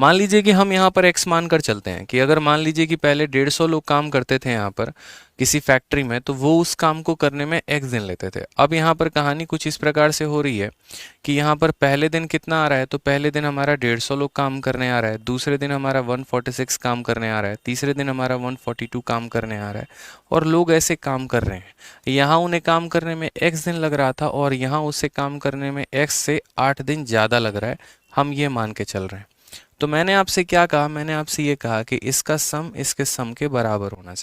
मान लीजिए कि हम यहाँ पर x मानकर चलते हैं कि अगर मान लीजिए कि पहले 150 लोग काम करते थे यहाँ पर किसी फैक्ट्री में, तो वो उस काम को करने में x दिन लेते थे। अब यहाँ पर कहानी कुछ इस प्रकार से हो रही है कि यहाँ पर पहले दिन कितना आ रहा है, तो पहले दिन हमारा 150 लोग काम करने आ रहा है, दूसरे दिन हमारा 146 काम करने आ रहा है, तीसरे दिन हमारा 142 काम करने आ रहा है, और लोग ऐसे काम कर रहे हैं। यहाँ उन्हें काम करने में x दिन लग रहा था और यहाँ उसे काम करने में x से 8 दिन ज़्यादा लग रहा है, हम ये मान के चल रहे हैं। तो मैंने आपसे क्या कहा, मैंने आपसे ये कहा कि इसका सम इसके सम के बराबर होना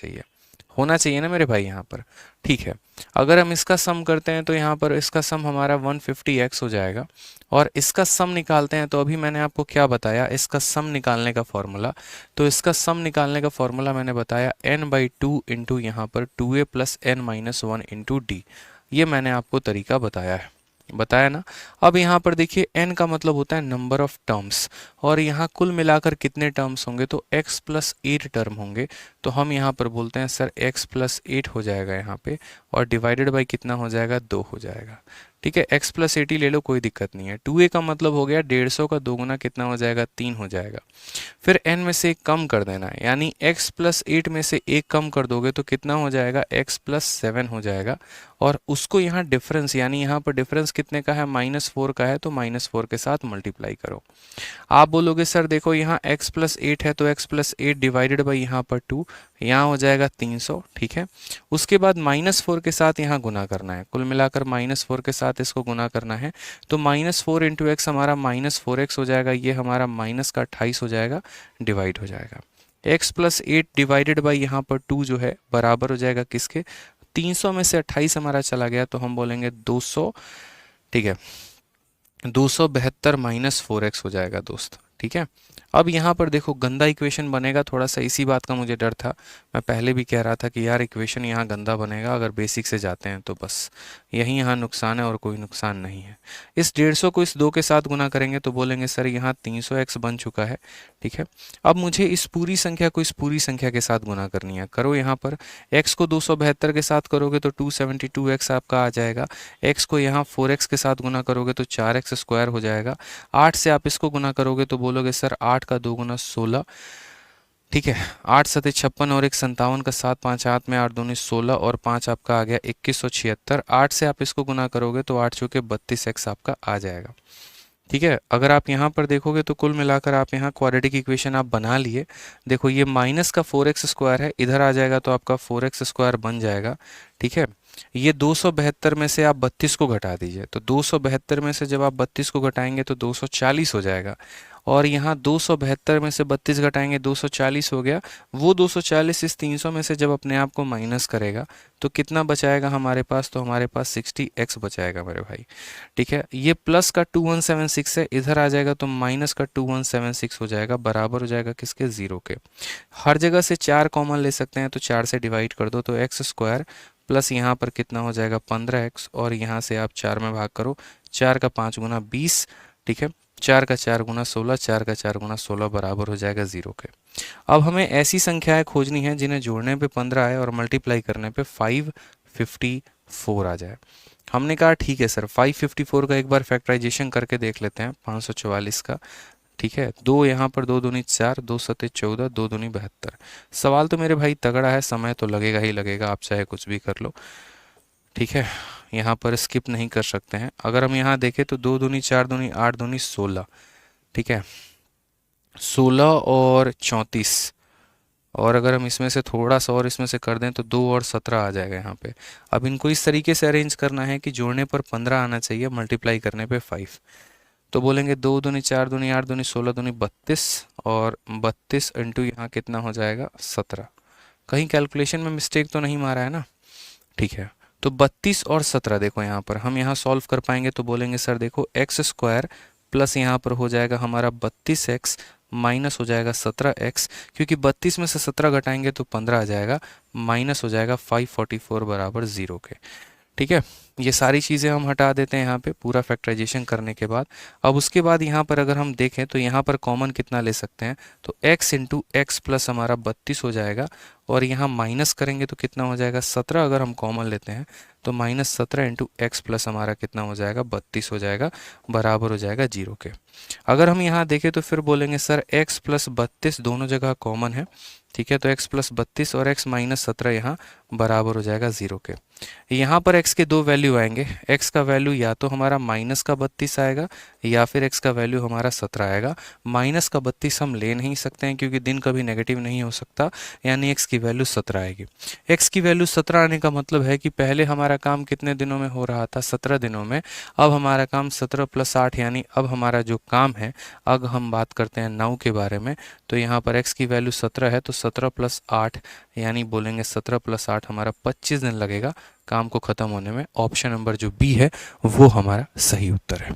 चाहिए ना मेरे भाई यहाँ पर। ठीक है, अगर हम इसका सम करते हैं तो यहाँ पर इसका सम हमारा 150x हो जाएगा, और इसका सम निकालते हैं तो अभी मैंने आपको क्या बताया, इसका सम निकालने का फॉर्मूला। तो इसका सम निकालने का फॉर्मूला मैंने बताया n/2 इंटू यहाँ पर 2a plus n-1 into d. ये मैंने आपको तरीका बताया ना। अब यहाँ पर देखिए n का मतलब होता है नंबर ऑफ टर्म्स, और यहाँ कुल मिलाकर कितने टर्म्स होंगे, तो x प्लस 8 टर्म होंगे। तो हम यहाँ पर बोलते हैं सर x प्लस 8 हो जाएगा यहाँ पे, और डिवाइडेड बाई कितना हो जाएगा, 2 हो जाएगा। ठीक है, x प्लस 8 ही ले लो, कोई दिक्कत नहीं है। 2a का मतलब हो गया 150 का 2 गुना कितना हो जाएगा, 3 हो जाएगा। फिर n में से एक कम कर देना है, यानी x प्लस 8 में से एक कम कर दोगे तो कितना हो जाएगा, x प्लस 7 हो जाएगा। और उसको यहाँ डिफरेंस, यानी यहाँ पर डिफरेंस कितने का है, -4 का है, तो -4 के साथ मल्टीप्लाई करो। आप बोलोगे सर देखो यहाँ x प्लस 8 है, तो x प्लस 8 डिवाइडेड बाई यहाँ पर 2, यहाँ हो जाएगा 300। ठीक है, उसके बाद -4 के साथ यहाँ गुना करना है, कुल मिलाकर -4 के साथ इसको गुना करना है। तो -4 इंटू एक्स हमारा -4x हो जाएगा, ये हमारा माइनस का 28 हो जाएगा, डिवाइड हो जाएगा। x प्लस 8 डिवाइडेड बाई यहाँ पर 2 जो है बराबर हो जाएगा किसके, 300 में से 28 हमारा चला गया, तो हम बोलेंगे 200। ठीक है, 272 माइनस 4x हो जाएगा दोस्त। ठीक है, अब यहाँ पर देखो गंदा इक्वेशन बनेगा, थोड़ा सा इसी बात का मुझे डर था, मैं पहले भी कह रहा था कि यार इक्वेशन यहाँ गंदा बनेगा अगर बेसिक से जाते हैं, तो बस यही यहाँ नुकसान है और कोई नुकसान नहीं है। इस 150 को इस 2 के साथ गुना करेंगे तो बोलेंगे सर यहाँ 300x बन चुका है। ठीक है, अब मुझे इस पूरी संख्या को इस पूरी संख्या के साथ गुना करनी है, करो यहाँ पर। x को 272 के साथ करोगे तो 272x आपका आ जाएगा, x को यहाँ 4x के साथ गुना करोगे तो 4x स्क्वायर हो जाएगा, 8 से आप इसको गुना करोगे तो बोलोगे सर 8 का 2 गुना 16। ठीक है, 8 सते 56 और 1 57 का 7 5 8 में 8 दूनी 16 और 5 आपका आ गया 2176। 8 से आप इसको गुना करोगे तो 8 चौके 32x आपका आ जाएगा। ठीक है, अगर आप यहाँ पर देखोगे तो कुल मिलाकर आप यहाँ क्वाड्रेटिक इक्वेशन आप बना लिए। देखो ये माइनस का 4x स्क्वायर है, इधर आ जाएगा तो आपका 4x स्क्वायर बन जाएगा। ठीक है, ये 272 में से आप 32 को घटा दीजिए, तो 272 में से जब आप 32 को घटाएंगे तो 240 हो जाएगा, और यहाँ 272 में से 32 घटाएंगे 240 हो गया। वो 240 इस 300 में से जब अपने आप को माइनस करेगा तो कितना बचाएगा हमारे पास, तो हमारे पास 60x बचाएगा मेरे भाई। ठीक है, ये प्लस का 2176 है, इधर आ जाएगा तो माइनस का 2176 हो जाएगा, बराबर हो जाएगा किसके, 0 के। हर जगह से 4 कॉमन ले सकते हैं, तो 4 से डिवाइड कर दो तो एक्स स्क्वायर प्लस यहाँ पर कितना हो जाएगा 15x, और यहाँ से आप 4 में भाग करो, 4 का 5 गुना 20। ठीक है, 4 का 4 गुना 16, 4 का 4 गुना 16 बराबर हो जाएगा 0 के। अब हमें ऐसी संख्याएं खोजनी है जिन्हें जोड़ने पे 15 आए और मल्टीप्लाई करने पे 554 आ जाए। हमने कहा ठीक है सर, 554 का एक बार फैक्टराइजेशन करके देख लेते हैं, 544 का। ठीक है, 2 यहाँ पर 2 दूनी 4, 2 सते 14, 2 दूनी 72। सवाल तो मेरे भाई तगड़ा है, समय तो लगेगा ही लगेगा, आप चाहे कुछ भी कर लो। ठीक है, यहाँ पर स्किप नहीं कर सकते हैं। अगर हम यहाँ देखें तो 2 दूनी 4 दूनी 8 दूनी 16। ठीक है, 16 और 34, और अगर हम इसमें से थोड़ा सा और इसमें से कर दें तो 2 और 17 आ जाएगा यहाँ पे। अब इनको इस तरीके से अरेंज करना है कि जोड़ने पर 15 आना चाहिए, मल्टीप्लाई करने पे 5। तो बोलेंगे 2 दूनी 4 दूनी 8 दूनी 16 दूनी 32, और 32 इंटू यहाँ कितना हो जाएगा 17। कहीं कैलकुलेशन में मिस्टेक तो नहीं मारा है ना। ठीक है, तो 32 और 17 देखो यहाँ पर हम यहाँ सॉल्व कर पाएंगे, तो बोलेंगे सर देखो एक्स स्क्वायर प्लस यहाँ पर हो जाएगा हमारा 32x माइनस हो जाएगा 17x, क्योंकि 32 में से 17 घटाएंगे तो 15 आ जाएगा, माइनस हो जाएगा 544 बराबर 0 के। ठीक है, ये सारी चीज़ें हम हटा देते हैं यहाँ पे पूरा फैक्टराइजेशन करने के बाद। अब उसके बाद यहाँ पर अगर हम देखें तो यहाँ पर कॉमन कितना ले सकते हैं, तो x इंटू एक्स प्लस हमारा 32 हो जाएगा, और यहाँ माइनस करेंगे तो कितना हो जाएगा 17, अगर हम कॉमन लेते हैं तो -17 इंटू एक्स प्लस हमारा कितना हो जाएगा 32 हो जाएगा, बराबर हो जाएगा 0 के। अगर हम यहाँ देखें तो फिर बोलेंगे सर x प्लस 32 दोनों जगह कॉमन है, ठीक है, तो x प्लस 32 और x माइनस 17 यहाँ बराबर हो जाएगा 0 के। यहाँ पर x के दो वैल्यू आएंगे, x का वैल्यू या तो हमारा माइनस का 32 आएगा या फिर x का वैल्यू हमारा 17 आएगा। माइनस का 32 हम ले नहीं सकते हैं क्योंकि दिन कभी नेगेटिव नहीं हो सकता, यानी x की वैल्यू 17 आएगी। x की वैल्यू 17 आने का मतलब है कि पहले हमारा काम कितने दिनों में हो रहा था, 17 दिनों में। अब हमारा काम 17 + 8, यानी अब हमारा जो काम है, अब हम बात करते हैं 9 के बारे में। तो यहाँ पर x की वैल्यू 17 है, तो 17 + 8 यानी बोलेंगे 17 + 8 हमारा 25 दिन लगेगा काम को ख़त्म होने में। ऑप्शन नंबर जो बी है वो हमारा सही उत्तर है।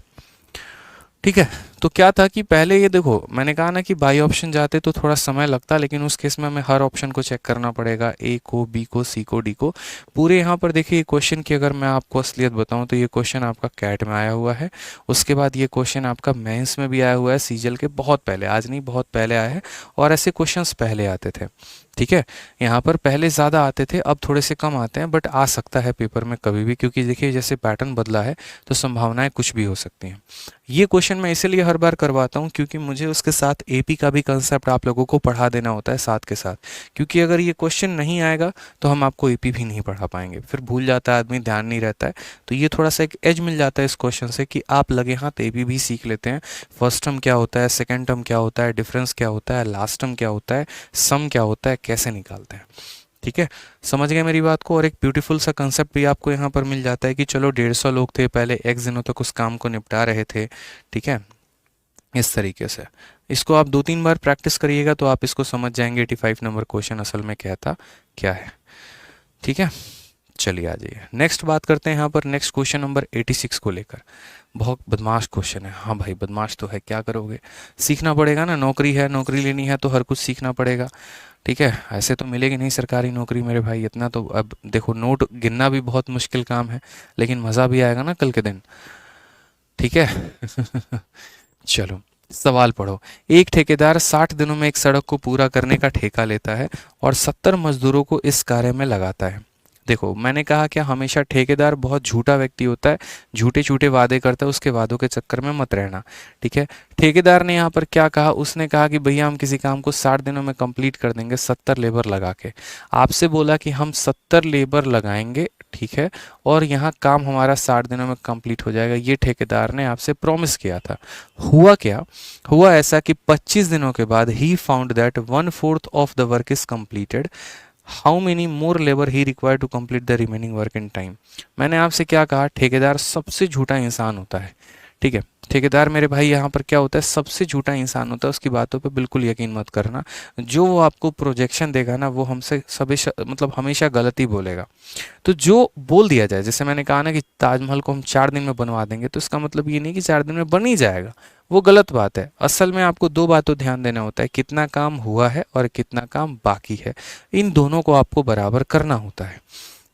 ठीक है, तो क्या था कि पहले ये देखो मैंने कहा ना कि बाई ऑप्शन जाते तो थोड़ा समय लगता, लेकिन उस केस में हमें हर ऑप्शन को चेक करना पड़ेगा, ए को, बी को, सी को, डी को। पूरे यहाँ पर देखिए क्वेश्चन की अगर मैं आपको असलियत बताऊँ तो ये क्वेश्चन आपका कैट में आया हुआ है, उसके बाद ये क्वेश्चन आपका मेंस में भी आया हुआ है, सीजल के बहुत पहले, आज नहीं बहुत पहले आया है, और ऐसे क्वेश्चन पहले आते थे। ठीक है, यहाँ पर पहले ज़्यादा आते थे, अब थोड़े से कम आते हैं, बट आ सकता है पेपर में कभी भी, क्योंकि देखिए जैसे पैटर्न बदला है तो संभावनाएं कुछ भी हो सकती हैं। ये क्वेश्चन मैं इसीलिए हर बार करवाता हूँ क्योंकि मुझे उसके साथ एपी का भी कंसेप्ट आप लोगों को पढ़ा देना होता है साथ के साथ, क्योंकि अगर ये क्वेश्चन नहीं आएगा तो हम आपको एपी भी नहीं पढ़ा पाएंगे, फिर भूल जाता है आदमी, ध्यान नहीं रहता है। तो ये थोड़ा सा एक एज मिल जाता है इस क्वेश्चन से कि आप लगे हाथ एपी भी सीख लेते हैं, फर्स्ट टर्म क्या होता है, सेकेंड टर्म क्या होता है, डिफरेंस क्या होता है, लास्ट टर्म क्या होता है, सम क्या होता है, कैसे निकालते हैं। ठीक है, समझ गए मेरी बात को। और एक ब्यूटीफुल सा कंसेप्ट भी आपको यहाँ पर मिल जाता है कि चलो 150 लोग थे पहले, x दिनों तक उस काम को निपटा रहे थे। ठीक है, इस तरीके से इसको आप 2-3 बार प्रैक्टिस करिएगा तो आप इसको समझ जाएंगे 85 नंबर क्वेश्चन असल में कहता क्या है। ठीक है, चलिए आ जाइए नेक्स्ट बात करते हैं यहाँ पर, नेक्स्ट क्वेश्चन नंबर 86 को लेकर। बहुत बदमाश क्वेश्चन है। हाँ भाई बदमाश तो है, क्या करोगे, सीखना पड़ेगा ना, नौकरी है, नौकरी लेनी है तो हर कुछ सीखना पड़ेगा। ठीक है, ऐसे तो मिलेगी नहीं सरकारी नौकरी मेरे भाई, इतना तो अब देखो नोट गिनना भी बहुत मुश्किल काम है, लेकिन मज़ा भी आएगा ना कल के दिन। ठीक है चलो सवाल पढ़ो। एक ठेकेदार 60 दिनों में एक सड़क को पूरा करने का ठेका लेता है और 70 मजदूरों को इस कार्य में लगाता है। देखो मैंने कहा कि हमेशा ठेकेदार बहुत झूठा व्यक्ति होता है, झूठे झूठे वादे करता है, उसके वादों के चक्कर में मत रहना। ठीक है, ठेकेदार ने यहाँ पर क्या कहा, उसने कहा कि भैया हम किसी काम को 60 दिनों में कंप्लीट कर देंगे 70 लेबर लगा के। आपसे बोला कि हम 70 लेबर लगाएंगे, ठीक है, और यहाँ काम हमारा 60 दिनों में कंप्लीट हो जाएगा, ये ठेकेदार ने आपसे प्रॉमिस किया था। हुआ क्या, हुआ ऐसा कि 25 दिनों के बाद he found that 1/4 of the work is completed, how many more labour he require to complete the remaining work in time. मैंने आपसे क्या कहा, ठेकेदार सबसे झूठा इंसान होता है। ठीक है, ठेकेदार मेरे भाई यहाँ पर क्या होता है, सबसे झूठा इंसान होता है, उसकी बातों पे बिल्कुल यकीन मत करना। जो वो आपको प्रोजेक्शन देगा ना वो हमसे मतलब हमेशा गलत ही बोलेगा। तो जो बोल दिया जाए, जैसे मैंने कहा ना कि ताजमहल को हम 4 दिन में बनवा देंगे, तो इसका मतलब ये नहीं कि 4 दिन में बन ही जाएगा, वो गलत बात है। असल में आपको 2 बातों ध्यान देना होता है, कितना काम हुआ है और कितना काम बाकी है, इन दोनों को आपको बराबर करना होता है।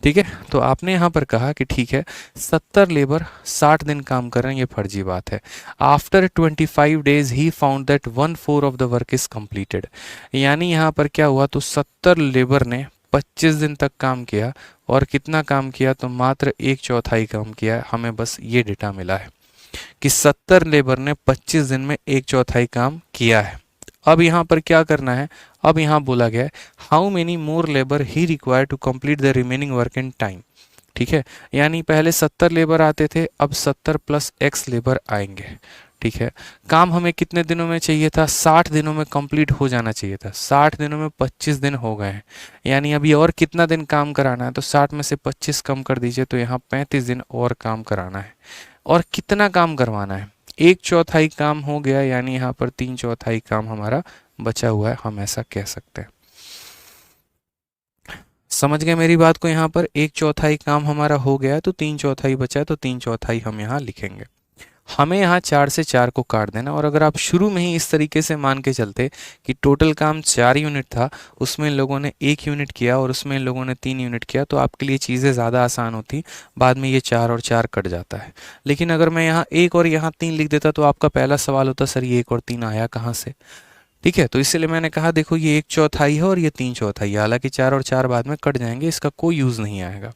ठीक है, तो आपने यहाँ पर कहा कि ठीक है 70 लेबर 60 दिन काम कर रहे हैं, ये फर्जी बात है। After 25 days he found that 1/4 of the work is completed, यानी यहाँ पर क्या हुआ, तो 70 लेबर ने 25 दिन तक काम किया, और कितना काम किया, तो मात्र 1/4 काम किया। हमें बस ये डेटा मिला है कि 70 लेबर ने 25 दिन में 1/4 काम किया है। अब यहाँ पर क्या करना है, अब यहाँ बोला गया है how many more labour he require to complete the remaining work in time. ठीक है, यानी पहले 70 लेबर आते थे, अब 70 + x लेबर आएंगे। ठीक है, काम हमें कितने दिनों में चाहिए था, 60 दिनों में कंप्लीट हो जाना चाहिए था, 60 दिनों में 25 दिन हो गए हैं, यानी अभी और कितना दिन काम कराना है, तो 60 में से 25 कम कर दीजिए, तो यहाँ 35 दिन और काम कराना है। और कितना काम करवाना है, 1/4 काम हो गया, यानी यहाँ पर 3/4 काम हमारा बचा हुआ है, हम ऐसा कह सकते हैं। समझ गए मेरी बात को, यहाँ पर 1/4 काम हमारा हो गया है, तो 3/4 बचा है, तो 3/4 हम यहाँ लिखेंगे। हमें यहाँ 4 से 4 को काट देना, और अगर आप शुरू में ही इस तरीके से मान के चलते कि टोटल काम 4 यूनिट था, उसमें इन लोगों ने 1 यूनिट किया और उसमें इन लोगों ने 3 यूनिट किया, तो आपके लिए चीज़ें ज़्यादा आसान होती। बाद में ये 4 और 4 कट जाता है। लेकिन अगर मैं यहाँ 1 और यहाँ 3 लिख देता तो आपका पहला सवाल होता सर ये 1 और 3 आया कहाँ से। ठीक है, तो इसलिए मैंने कहा देखो ये 1/4 है और ये 3/4 है, हालांकि 4 और 4 बाद में कट जाएंगे, इसका कोई यूज़ नहीं आएगा।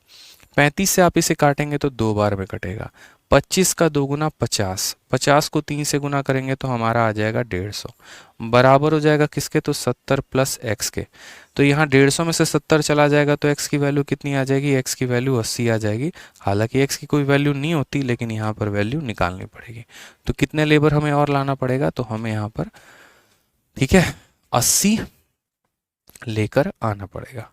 35 से आप इसे काटेंगे तो 2 बार में कटेगा। 25 का 2 गुना 50, 50 को 3 से गुना करेंगे तो हमारा आ जाएगा 150, बराबर हो जाएगा किसके, तो 70 प्लस एक्स के। तो यहाँ 150 में से 70 चला जाएगा तो एक्स की वैल्यू कितनी आ जाएगी, एक्स की वैल्यू 80 आ जाएगी। हालांकि एक्स की कोई वैल्यू नहीं होती, लेकिन यहाँ पर वैल्यू निकालनी पड़ेगी। तो कितने लेबर हमें और लाना पड़ेगा, तो हमें यहाँ पर ठीक है 80 लेकर आना पड़ेगा।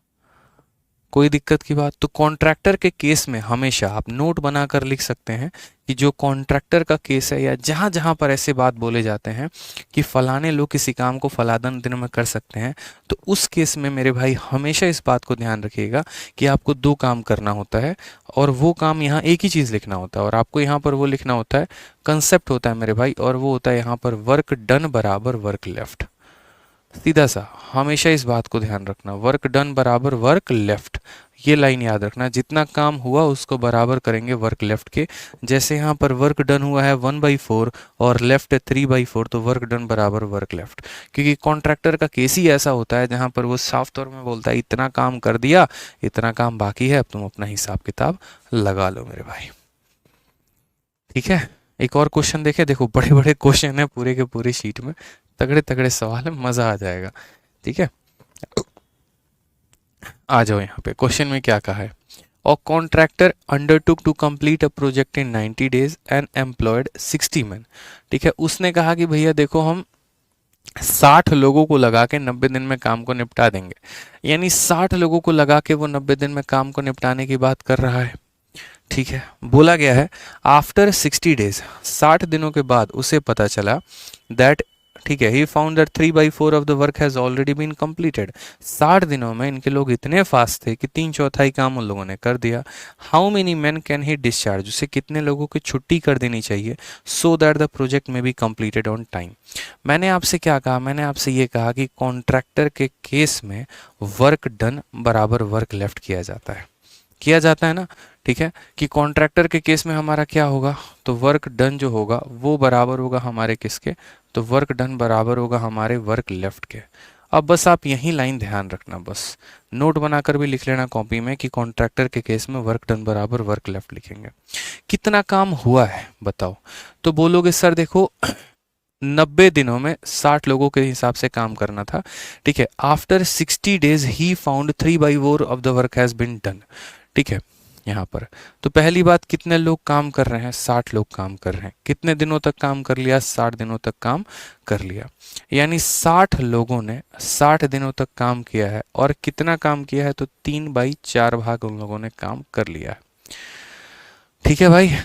कोई दिक्कत की बात। तो कॉन्ट्रैक्टर के केस में हमेशा आप नोट बनाकर लिख सकते हैं कि जो कॉन्ट्रैक्टर का केस है, या जहां जहां पर ऐसे बात बोले जाते हैं कि फलाने लोग किसी काम को फलादन दिन में कर सकते हैं, तो उस केस में मेरे भाई हमेशा इस बात को ध्यान रखिएगा कि आपको 2 काम करना होता है, और वो काम यहाँ एक ही चीज़ लिखना होता है, और आपको यहाँ पर वो लिखना होता है, कंसेप्ट होता है मेरे भाई, और वो होता है यहाँ पर वर्क डन बराबर वर्क लेफ्ट। सीधा सा हमेशा इस बात को ध्यान रखना, वर्क डन बराबर वर्क लेफ्ट, ये लाइन याद रखना। जितना काम हुआ उसको बराबर करेंगे वर्क लेफ्ट के। जैसे यहाँ पर वर्क डन हुआ है 1/4 और लेफ्ट है 3/4, तो वर्क डन बराबर वर्क लेफ्ट। क्योंकि कॉन्ट्रैक्टर का केस ही ऐसा होता है जहाँ पर वो साफ तौर में बोलता है इतना काम कर दिया, इतना काम बाकी है, अब तुम अपना हिसाब किताब लगा लो मेरे भाई। ठीक है, एक और क्वेश्चन देखे, देखो बड़े बड़े क्वेश्चन है पूरे के पूरे शीट में, तगड़े तगड़े सवाल है, मजा आ जाएगा। ठीक है, आ जाओ यहाँ पे क्वेश्चन में क्या कहा है। और contractor undertook to complete a project in 90 days and employed 60 man. ठीक है, उसने कहा कि भैया देखो हम 60 लोगों को लगा के 90 दिन में काम को निपटा देंगे, यानी 60 लोगों को लगा के वो 90 दिन में काम को निपटाने की बात कर रहा है। ठीक है, बोला गया है आफ्टर 60 डेज, 60 दिनों के बाद उसे पता चला दैट, ठीक है, he found that 3/4 of the work has already been completed. 60 दिनों में इनके लोग इतने फास्ट थे कि 3/4 काम उन लोगों ने कर दिया। How many man can he discharge, उसे कितने लोगों की छुट्टी कर देनी चाहिए, सो दैट द प्रोजेक्ट में बी कंप्लीटेड ऑन टाइम। मैंने आपसे क्या कहा, मैंने आपसे ये कहा कि कॉन्ट्रैक्टर के केस में वर्क डन बराबर वर्क लेफ्ट किया जाता है, किया जाता है ना। ठीक है, कि कॉन्ट्रैक्टर के केस में हमारा क्या होगा, तो वर्क डन जो होगा वो बराबर होगा हमारे किसके, तो वर्क डन बराबर होगा हमारे वर्क लेफ्ट के। अब बस आप यही लाइन ध्यान रखना, बस नोट बनाकर भी लिख लेना कॉपी में कि कॉन्ट्रैक्टर के केस में वर्क डन बराबर वर्क लेफ्ट लिखेंगे। कितना काम हुआ है बताओ, तो बोलोगे सर देखो 90 दिनों में 60 लोगों के हिसाब से काम करना था। ठीक है, after 60 days he found 3/4 of the work has been done. ठीक है, यहाँ पर तो पहली बात कितने लोग काम कर रहे हैं, 60 लोग काम कर रहे हैं। कितने दिनों तक काम कर लिया, 60 दिनों तक काम कर लिया, यानी 60 लोगों ने 60 दिनों तक काम किया है। और कितना काम किया है, तो 3/4 भाग उन लोगों ने काम कर लिया है। ठीक है भाई,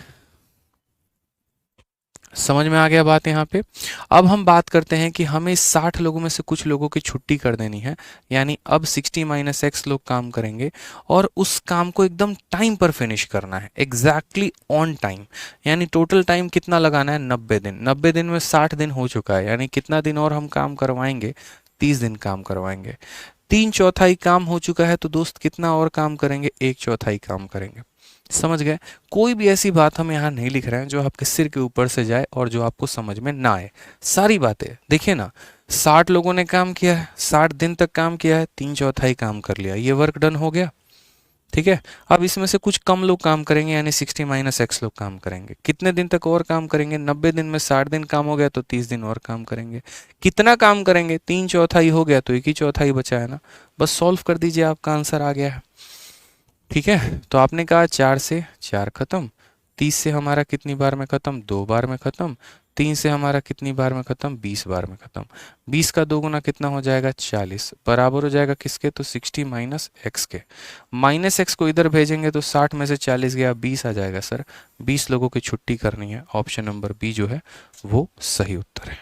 समझ में आ गया बात यहाँ पे। अब हम बात करते हैं कि हमें 60 लोगों में से कुछ लोगों की छुट्टी कर देनी है, यानी अब 60 - x लोग काम करेंगे और उस काम को एकदम टाइम पर फिनिश करना है, एग्जैक्टली ऑन टाइम। यानी टोटल टाइम कितना लगाना है, 90 दिन। 90 दिन में 60 दिन हो चुका है, यानी कितना दिन और हम काम करवाएंगे, 30 दिन काम करवाएंगे। 3/4 काम हो चुका है, तो दोस्त कितना और काम करेंगे, 1/4 काम करेंगे। समझ गए। कोई भी ऐसी बात हम यहाँ नहीं लिख रहे हैं जो आपके सिर के ऊपर से जाए और जो आपको समझ में ना आए। सारी बातें देखिए ना, 60 लोगों ने काम किया है, 60 दिन तक काम किया है, 3/4 काम कर लिया, ये वर्क डन हो गया। ठीक है, अब इसमें से कुछ कम लोग काम करेंगे, यानी 60 - x लोग काम करेंगे। कितने दिन तक और काम करेंगे, 90 दिन में 60 दिन काम हो गया तो 30 दिन और काम करेंगे। कितना काम करेंगे, 3/4 हो गया तो 1/4 बचा है ना। बस सॉल्व कर दीजिए, आपका आंसर आ गया है। ठीक है, तो आपने कहा 4 से 4 खत्म, 30 से हमारा कितनी बार में खत्म, 2 बार में खत्म, 3 से हमारा कितनी बार में खत्म, 20 बार में खत्म। 20 का 2 गुना कितना हो जाएगा, 40, बराबर हो जाएगा किसके, तो 60 - x के। -x को इधर भेजेंगे तो 60 में से 40 गया, 20 आ जाएगा सर। 20 लोगों की छुट्टी करनी है, ऑप्शन नंबर बी जो है वो सही उत्तर है।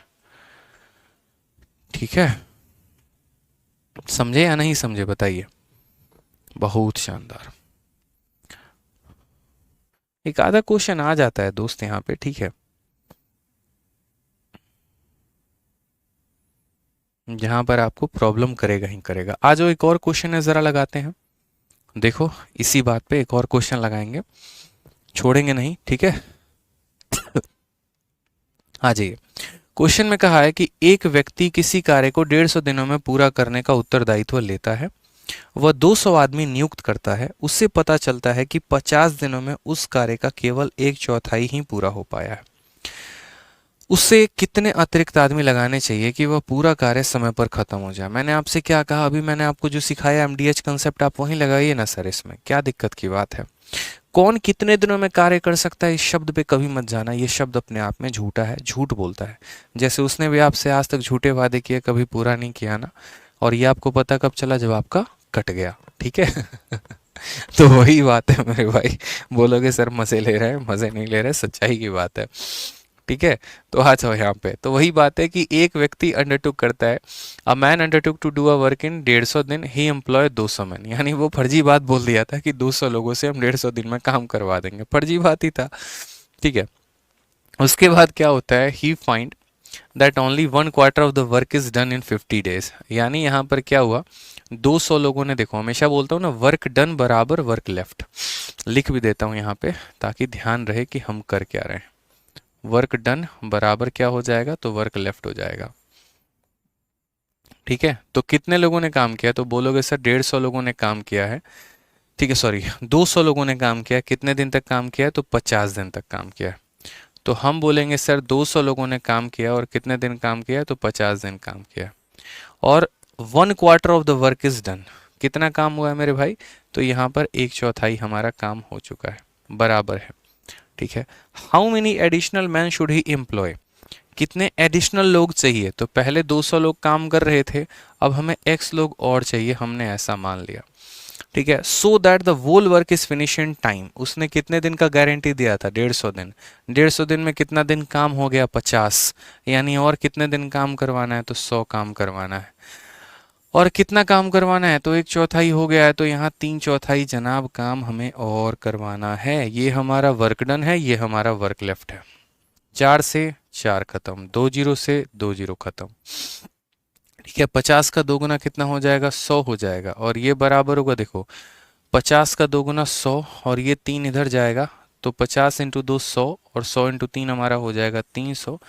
ठीक है, समझे या नहीं समझे बताइए। बहुत शानदार। एक आधा क्वेश्चन आ जाता है दोस्त यहाँ पे, ठीक है, जहां पर आपको प्रॉब्लम करेगा ही करेगा। आ जाओ, एक और क्वेश्चन है, जरा लगाते हैं। देखो इसी बात पे एक और क्वेश्चन लगाएंगे, छोड़ेंगे नहीं, ठीक है। आ जाइए। क्वेश्चन में कहा है कि एक व्यक्ति किसी कार्य को 150 दिनों में पूरा करने का उत्तरदायित्व लेता है। वह 200 आदमी नियुक्त करता है। उससे पता चलता है कि 50 दिनों में उस कार्य का केवल 1/4 ही पूरा हो पाया है। उससे कितने अतिरिक्त आदमी लगाने चाहिए कि वह पूरा कार्य समय पर खत्म हो जाए? मैंने आपसे क्या कहा, अभी मैंने आपको जो सिखाया एमडीएच कंसेप्ट, आप वहीं लगाइए ना सर। इसमें क्या दिक्कत की बात है? कौन कितने दिनों में कार्य कर सकता है, इस शब्द पे कभी मत जाना। ये शब्द अपने आप में झूठा है, झूठ बोलता है। जैसे उसने भी आपसे आज तक झूठे वादे किए, कभी पूरा नहीं किया ना। और ये आपको पता कब चला? जब आपका कट गया, ठीक है। तो वही बात है मेरे भाई। बोलोगे सर मजे ले रहे हैं, मजे नहीं ले रहे, सच्चाई की बात है, ठीक है। तो आ जाओ यहाँ पे। तो वही बात है कि एक व्यक्ति अंडरटुक करता है, a man undertook to do a work in 150 दिन, ही एम्प्लॉय 200 मैन। यानी वो फर्जी बात बोल दिया था कि 200 लोगों से हम 150 दिन में काम करवा देंगे, फर्जी बात ही था, ठीक है। उसके बाद क्या होता है, he find that only 1/4 of the work is done in 50 days. यानी यहाँ पर क्या हुआ, 200 लोगों ने, देखो हमेशा बोलता हूँ ना, वर्क डन बराबर वर्क लेफ्ट। लिख भी देता हूँ यहाँ पे ताकि ध्यान रहे कि हम कर क्या रहे हैं। वर्क डन बराबर क्या हो जाएगा, तो वर्क लेफ्ट हो जाएगा, ठीक है। तो कितने लोगों ने काम किया? तो बोलोगे सर 150 लोगों ने काम किया है, ठीक है, सॉरी 200 लोगों ने काम किया। कितने दिन तक काम किया है? तो 50 दिन तक काम किया है। तो हम बोलेंगे सर 200 लोगों ने काम किया और कितने दिन काम किया? तो 50 दिन काम किया। और 1/4 of the work is done, कितना काम हुआ है मेरे भाई? तो यहाँ पर 1/4 हमारा काम हो चुका है, बराबर है, ठीक है। How many additional man should he employ? कितने एडिशनल लोग चाहिए? तो पहले 200 लोग काम कर रहे थे, अब हमें x लोग और चाहिए, हमने ऐसा मान लिया, ठीक है। So that the whole work is finish in time. उसने कितने दिन का गारंटी दिया था? 150 दिन। 150 दिन में कितना दिन काम हो गया? 50। यानी और कितने दिन काम करवाना है? तो 100 काम करवाना है। और कितना काम करवाना है? तो 1/4 हो गया है, तो यहाँ 3/4 जनाब काम हमें और करवाना है। ये हमारा वर्क डन है, ये हमारा वर्क लेफ्ट है। 4 से 4 खत्म, 2 जीरो से 2 जीरो खत्म, ठीक है। 50 का दोगुना कितना हो जाएगा? 100 हो जाएगा। और ये बराबर होगा, देखो 50 का दोगुना 100, और ये 3 इधर जाएगा, तो 50 इंटू 2 100, और 100 इंटू 3 हमारा हो जाएगा 300।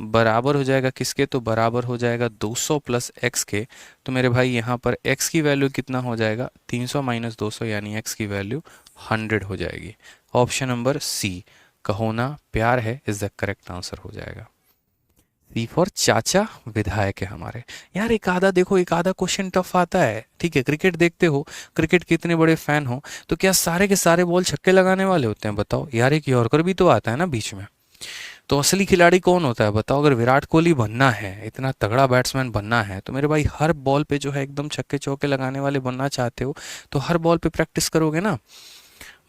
बराबर हो जाएगा किसके? तो बराबर हो जाएगा 200 प्लस x के। तो मेरे भाई यहाँ पर x की वैल्यू कितना हो जाएगा? 300 माइनस 200, यानी x की वैल्यू 100 हो जाएगी। ऑप्शन नंबर सी, कहोना प्यार है, इज द करेक्ट आंसर हो जाएगा। सी फॉर चाचा विधायक है हमारे। यार एक आधा देखो, एक आधा क्वेश्चन टफ आता है, ठीक है। क्रिकेट देखते हो, क्रिकेट के इतने बड़े फैन हो, तो क्या सारे के सारे बॉल छक्के लगाने वाले होते हैं? बताओ यार, एक यॉर्कर भी तो आता है ना बीच में। तो असली खिलाड़ी कौन होता है बताओ? अगर विराट कोहली बनना है, इतना तगड़ा बैट्समैन बनना है, तो मेरे भाई हर बॉल पे जो है एकदम छक्के चौके लगाने वाले बनना चाहते हो, तो हर बॉल पे प्रैक्टिस करोगे ना।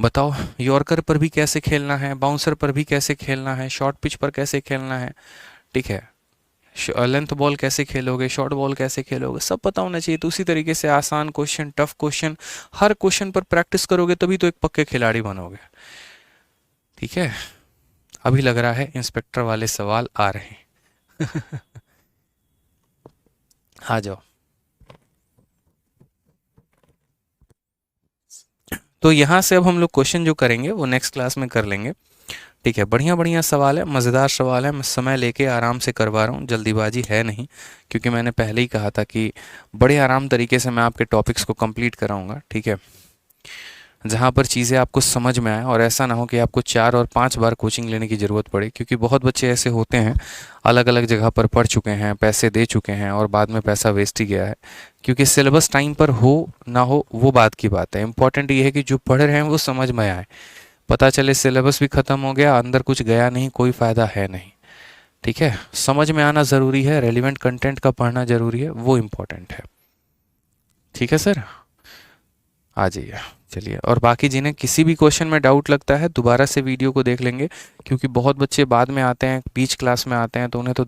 बताओ यॉर्कर पर भी कैसे खेलना है, बाउंसर पर भी कैसे खेलना है, शॉर्ट पिच पर कैसे खेलना है, ठीक है। लेंथ बॉल कैसे खेलोगे, शॉर्ट बॉल कैसे खेलोगे, सब पता होना चाहिए। तो उसी तरीके से आसान क्वेश्चन, टफ क्वेश्चन, हर क्वेश्चन पर प्रैक्टिस करोगे तभी तो एक पक्के खिलाड़ी बनोगे, ठीक है। अभी लग रहा है इंस्पेक्टर वाले सवाल आ रहे हैं। आ जाओ। तो यहाँ से अब हम लोग क्वेश्चन जो करेंगे वो नेक्स्ट क्लास में कर लेंगे, ठीक है। बढ़िया बढ़िया सवाल है, मज़ेदार सवाल है। मैं समय लेके आराम से करवा रहा हूँ, जल्दीबाजी है नहीं, क्योंकि मैंने पहले ही कहा था कि बड़े आराम तरीके से मैं आपके टॉपिक्स को कंप्लीट कराऊंगा, ठीक है। जहाँ पर चीज़ें आपको समझ में आए, और ऐसा ना हो कि आपको 4 और 5 बार कोचिंग लेने की ज़रूरत पड़े, क्योंकि बहुत बच्चे ऐसे होते हैं, अलग अलग जगह पर पढ़ चुके हैं, पैसे दे चुके हैं, और बाद में पैसा वेस्ट ही गया है। क्योंकि सिलेबस टाइम पर हो ना हो वो बात की बात है, इंपॉर्टेंट ये है कि जो पढ़ रहे हैं वो समझ में आए। पता चले सिलेबस भी ख़त्म हो गया, अंदर कुछ गया नहीं, कोई फ़ायदा है नहीं, ठीक है। समझ में आना ज़रूरी है, रेलिवेंट कंटेंट का पढ़ना ज़रूरी है, वो इम्पोर्टेंट है, ठीक है सर। आ जाइए, चलिए। और बाकी जिन्हें किसी भी क्वेश्चन में डाउट लगता है, दोबारा से वीडियो को देख लेंगे, क्योंकि बहुत बच्चे बाद में आते हैं, बीच क्लास में आते हैं, तो उन्हें तो